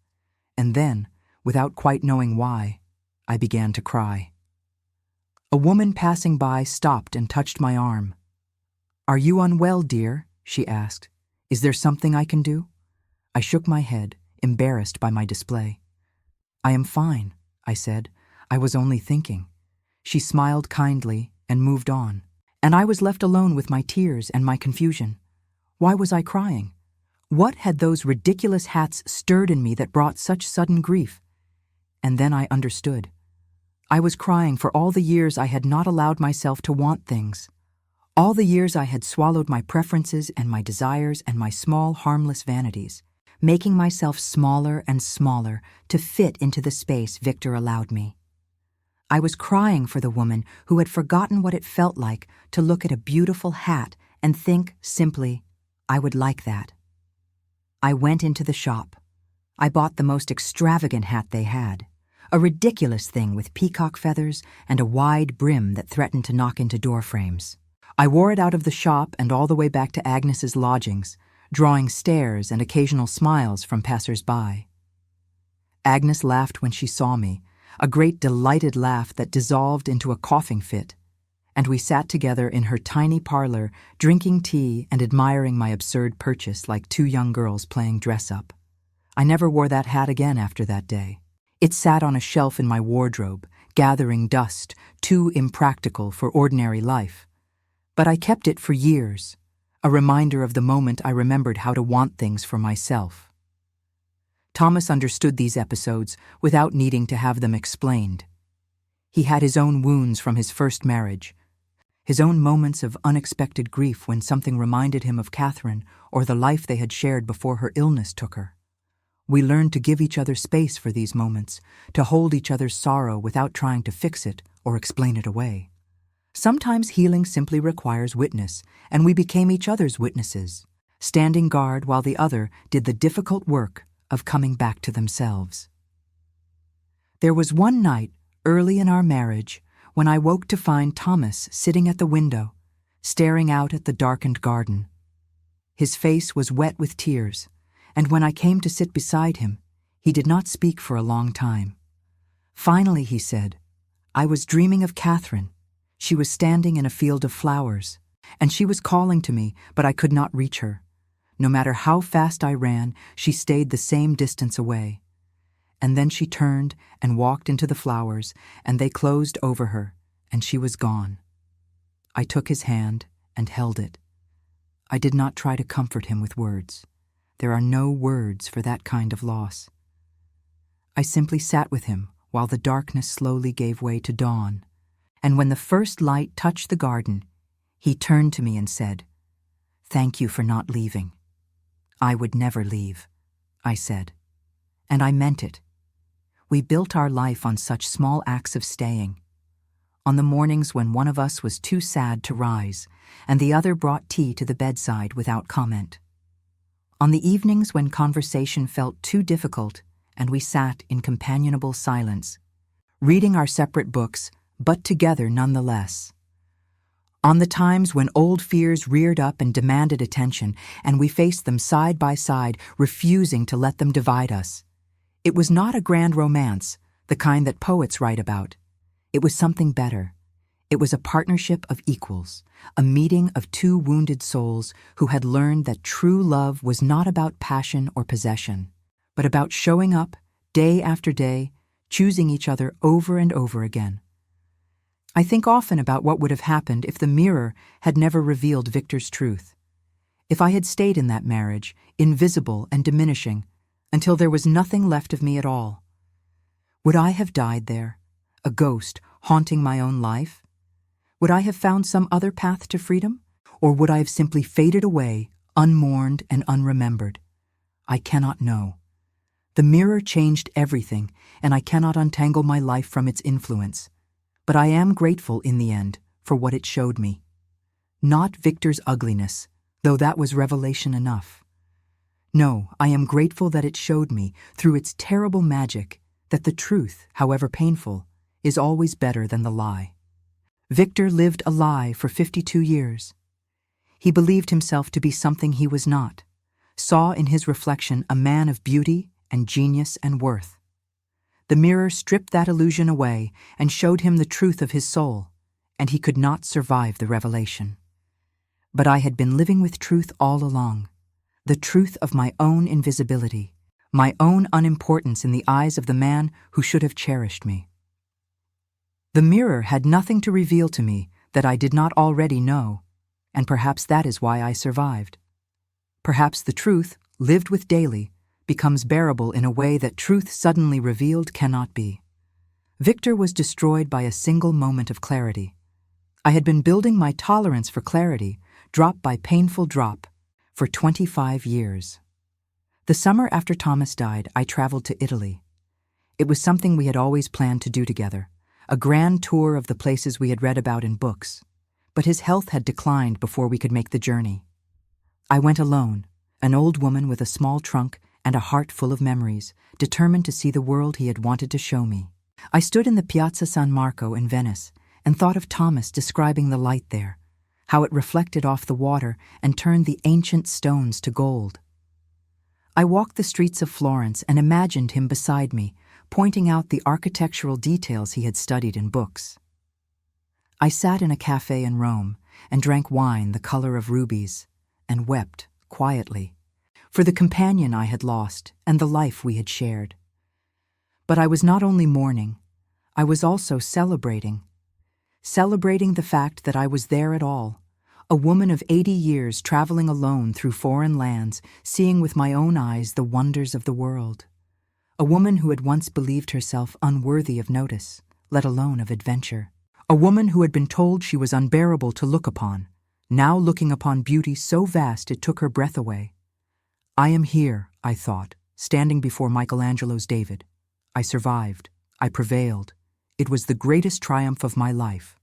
and then, without quite knowing why, I began to cry. A woman passing by stopped and touched my arm. "Are you unwell, dear?" she asked. "Is there something I can do?" I shook my head, embarrassed by my display. "I am fine," I said. "I was only thinking." She smiled kindly and moved on, and I was left alone with my tears and my confusion. Why was I crying? What had those ridiculous hats stirred in me that brought such sudden grief? And then I understood. I was crying for all the years I had not allowed myself to want things. All the years I had swallowed my preferences and my desires and my small, harmless vanities, making myself smaller and smaller to fit into the space Victor allowed me. I was crying for the woman who had forgotten what it felt like to look at a beautiful hat and think simply, "I would like that." I went into the shop. I bought the most extravagant hat they had, a ridiculous thing with peacock feathers and a wide brim that threatened to knock into door frames. I wore it out of the shop and all the way back to Agnes's lodgings, drawing stares and occasional smiles from passers-by. Agnes laughed when she saw me, a great delighted laugh that dissolved into a coughing fit, and we sat together in her tiny parlor, drinking tea and admiring my absurd purchase like two young girls playing dress-up. I never wore that hat again after that day. It sat on a shelf in my wardrobe, gathering dust, too impractical for ordinary life. But I kept it for years, a reminder of the moment I remembered how to want things for myself. Thomas understood these episodes without needing to have them explained. He had his own wounds from his first marriage, his own moments of unexpected grief when something reminded him of Catherine or the life they had shared before her illness took her. We learned to give each other space for these moments, to hold each other's sorrow without trying to fix it or explain it away. Sometimes healing simply requires witness, and we became each other's witnesses, standing guard while the other did the difficult work of coming back to themselves. There was one night, early in our marriage, when I woke to find Thomas sitting at the window, staring out at the darkened garden. His face was wet with tears, and when I came to sit beside him, he did not speak for a long time. Finally, he said, "I was dreaming of Catherine. She was standing in a field of flowers, and she was calling to me, but I could not reach her. No matter how fast I ran, she stayed the same distance away. And then she turned and walked into the flowers, and they closed over her, and she was gone." I took his hand and held it. I did not try to comfort him with words. There are no words for that kind of loss. I simply sat with him while the darkness slowly gave way to dawn, and when the first light touched the garden, he turned to me and said, "Thank you for not leaving." "I would never leave," I said, and I meant it. We built our life on such small acts of staying. On the mornings when one of us was too sad to rise, and the other brought tea to the bedside without comment. On the evenings when conversation felt too difficult, and we sat in companionable silence, reading our separate books, but together nonetheless. On the times when old fears reared up and demanded attention, and we faced them side by side, refusing to let them divide us. It was not a grand romance, the kind that poets write about. It was something better. It was a partnership of equals, a meeting of two wounded souls who had learned that true love was not about passion or possession, but about showing up, day after day, choosing each other over and over again. I think often about what would have happened if the mirror had never revealed Victor's truth. If I had stayed in that marriage, invisible and diminishing, until there was nothing left of me at all. Would I have died there, a ghost haunting my own life? Would I have found some other path to freedom? Or would I have simply faded away, unmourned and unremembered? I cannot know. The mirror changed everything, and I cannot untangle my life from its influence. But I am grateful in the end for what it showed me. Not Victor's ugliness, though that was revelation enough. No, I am grateful that it showed me, through its terrible magic, that the truth, however painful, is always better than the lie. Victor lived a lie for 52 years. He believed himself to be something he was not, saw in his reflection a man of beauty and genius and worth. The mirror stripped that illusion away and showed him the truth of his soul, and he could not survive the revelation. But I had been living with truth all along, the truth of my own invisibility, my own unimportance in the eyes of the man who should have cherished me. The mirror had nothing to reveal to me that I did not already know, and perhaps that is why I survived. Perhaps the truth, lived with daily, becomes bearable in a way that truth suddenly revealed cannot be. Victor was destroyed by a single moment of clarity. I had been building my tolerance for clarity, drop by painful drop, for 25 years. The summer after Thomas died, I traveled to Italy. It was something we had always planned to do together, a grand tour of the places we had read about in books, but his health had declined before we could make the journey. I went alone, an old woman with a small trunk and a heart full of memories, determined to see the world he had wanted to show me. I stood in the Piazza San Marco in Venice and thought of Thomas describing the light there, how it reflected off the water and turned the ancient stones to gold. I walked the streets of Florence and imagined him beside me, pointing out the architectural details he had studied in books. I sat in a cafe in Rome and drank wine the color of rubies and wept quietly for the companion I had lost and the life we had shared. But I was not only mourning, I was also celebrating the fact that I was there at all, a woman of 80 years traveling alone through foreign lands, seeing with my own eyes the wonders of the world. A woman who had once believed herself unworthy of notice, let alone of adventure. A woman who had been told she was unbearable to look upon, now looking upon beauty so vast it took her breath away. I am here, I thought, standing before Michelangelo's David. I survived. I prevailed. It was the greatest triumph of my life.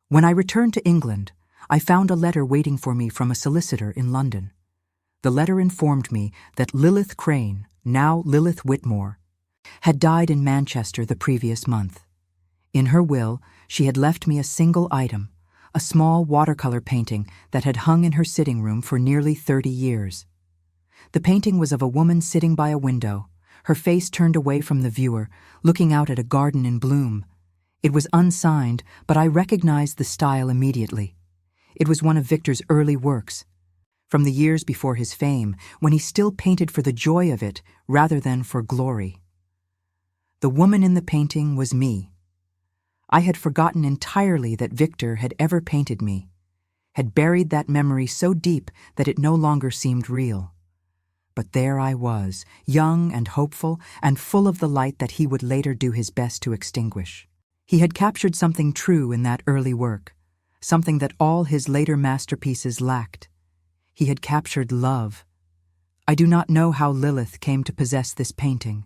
When I returned to England, I found a letter waiting for me from a solicitor in London. The letter informed me that Lilith Crane, now Lilith Whitmore, had died in Manchester the previous month. In her will, she had left me a single item, a small watercolor painting that had hung in her sitting room for nearly 30 years. The painting was of a woman sitting by a window, her face turned away from the viewer, looking out at a garden in bloom. It was unsigned, but I recognized the style immediately. It was one of Victor's early works, from the years before his fame, when he still painted for the joy of it rather than for glory. The woman in the painting was me. I had forgotten entirely that Victor had ever painted me, had buried that memory so deep that it no longer seemed real. But there I was, young and hopeful, and full of the light that he would later do his best to extinguish. He had captured something true in that early work, something that all his later masterpieces lacked. He had captured love. I do not know how Lilith came to possess this painting.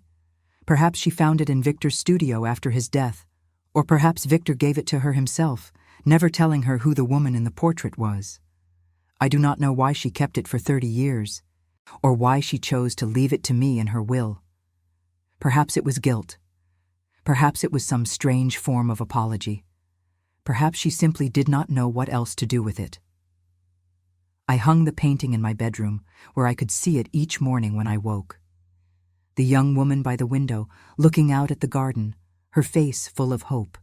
Perhaps she found it in Victor's studio after his death, or perhaps Victor gave it to her himself, never telling her who the woman in the portrait was. I do not know why she kept it for 30 years, or why she chose to leave it to me in her will. Perhaps it was guilt. Perhaps it was some strange form of apology. Perhaps she simply did not know what else to do with it. I hung the painting in my bedroom, where I could see it each morning when I woke. The young woman by the window, looking out at the garden, her face full of hope.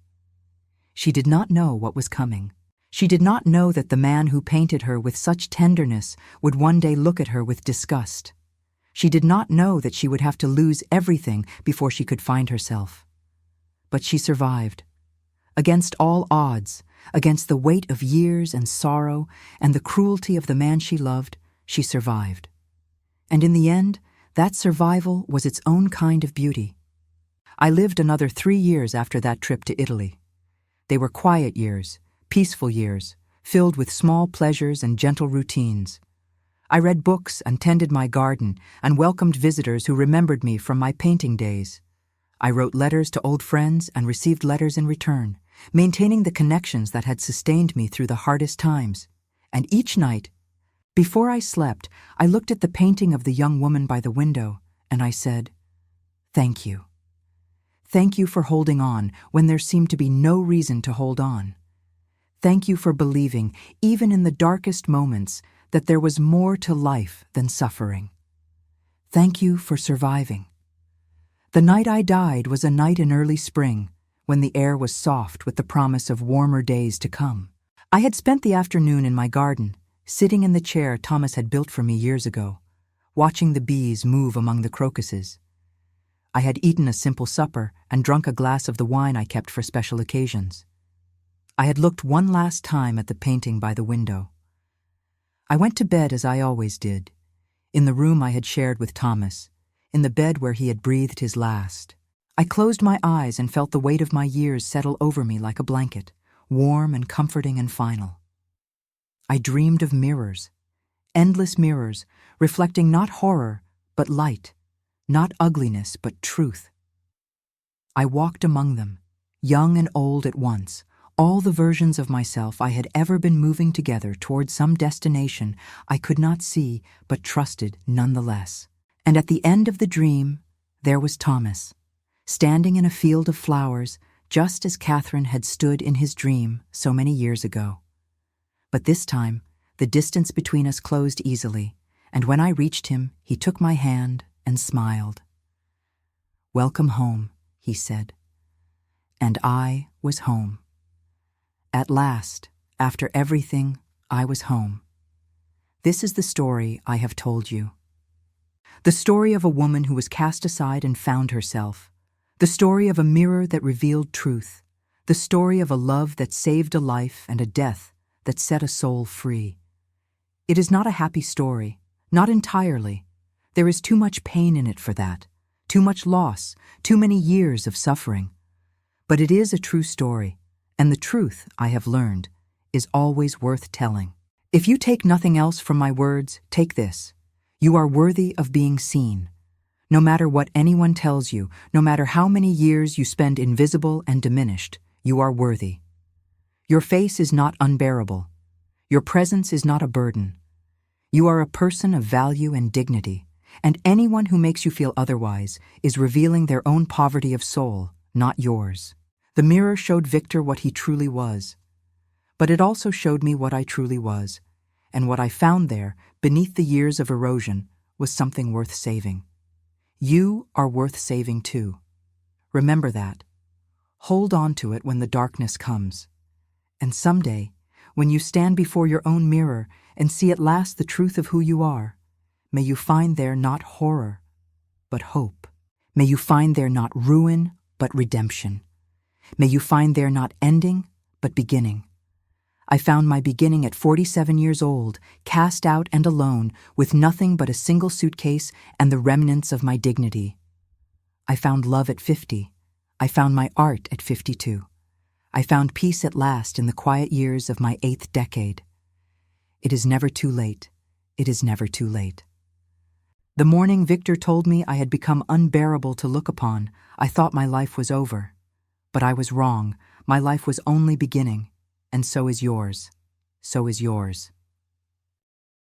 She did not know what was coming. She did not know that the man who painted her with such tenderness would one day look at her with disgust. She did not know that she would have to lose everything before she could find herself. But she survived. Against all odds, against the weight of years and sorrow and the cruelty of the man she loved, she survived. And in the end, that survival was its own kind of beauty. I lived another 3 years after that trip to Italy. They were quiet years, peaceful years, filled with small pleasures and gentle routines. I read books and tended my garden and welcomed visitors who remembered me from my painting days. I wrote letters to old friends and received letters in return, maintaining the connections that had sustained me through the hardest times. And each night, before I slept, I looked at the painting of the young woman by the window, and I said, "Thank you. Thank you for holding on when there seemed to be no reason to hold on. Thank you for believing, even in the darkest moments, that there was more to life than suffering. Thank you for surviving." The night I died was a night in early spring, when the air was soft with the promise of warmer days to come. I had spent the afternoon in my garden, sitting in the chair Thomas had built for me years ago, watching the bees move among the crocuses. I had eaten a simple supper and drunk a glass of the wine I kept for special occasions. I had looked one last time at the painting by the window. I went to bed as I always did, in the room I had shared with Thomas, in the bed where he had breathed his last. I closed my eyes and felt the weight of my years settle over me like a blanket, warm and comforting and final. I dreamed of mirrors, endless mirrors, reflecting not horror, but light, not ugliness, but truth. I walked among them, young and old at once, all the versions of myself I had ever been moving together toward some destination I could not see but trusted nonetheless. And at the end of the dream, there was Thomas, standing in a field of flowers, just as Catherine had stood in his dream so many years ago. But this time, the distance between us closed easily, and when I reached him, he took my hand and smiled. "Welcome home," he said. And I was home. At last, after everything, I was home. This is the story I have told you. The story of a woman who was cast aside and found herself. The story of a mirror that revealed truth. The story of a love that saved a life and a death that set a soul free. It is not a happy story, not entirely. There is too much pain in it for that, too much loss, too many years of suffering. But it is a true story, and the truth, I have learned, is always worth telling. If you take nothing else from my words, take this. You are worthy of being seen. No matter what anyone tells you, no matter how many years you spend invisible and diminished, you are worthy. Your face is not unbearable. Your presence is not a burden. You are a person of value and dignity, and anyone who makes you feel otherwise is revealing their own poverty of soul, not yours. The mirror showed Victor what he truly was, but it also showed me what I truly was, and what I found there, beneath the years of erosion, was something worth saving. You are worth saving too. Remember that. Hold on to it when the darkness comes. And someday, when you stand before your own mirror and see at last the truth of who you are, may you find there not horror, but hope. May you find there not ruin, but redemption. May you find there not ending, but beginning. I found my beginning at 47 years old, cast out and alone, with nothing but a single suitcase and the remnants of my dignity. I found love at 50. I found my art at 52. I found peace at last in the quiet years of my 8th decade. It is never too late. It is never too late. The morning Victor told me I had become unbearable to look upon, I thought my life was over. But I was wrong. My life was only beginning. And so is yours. So is yours.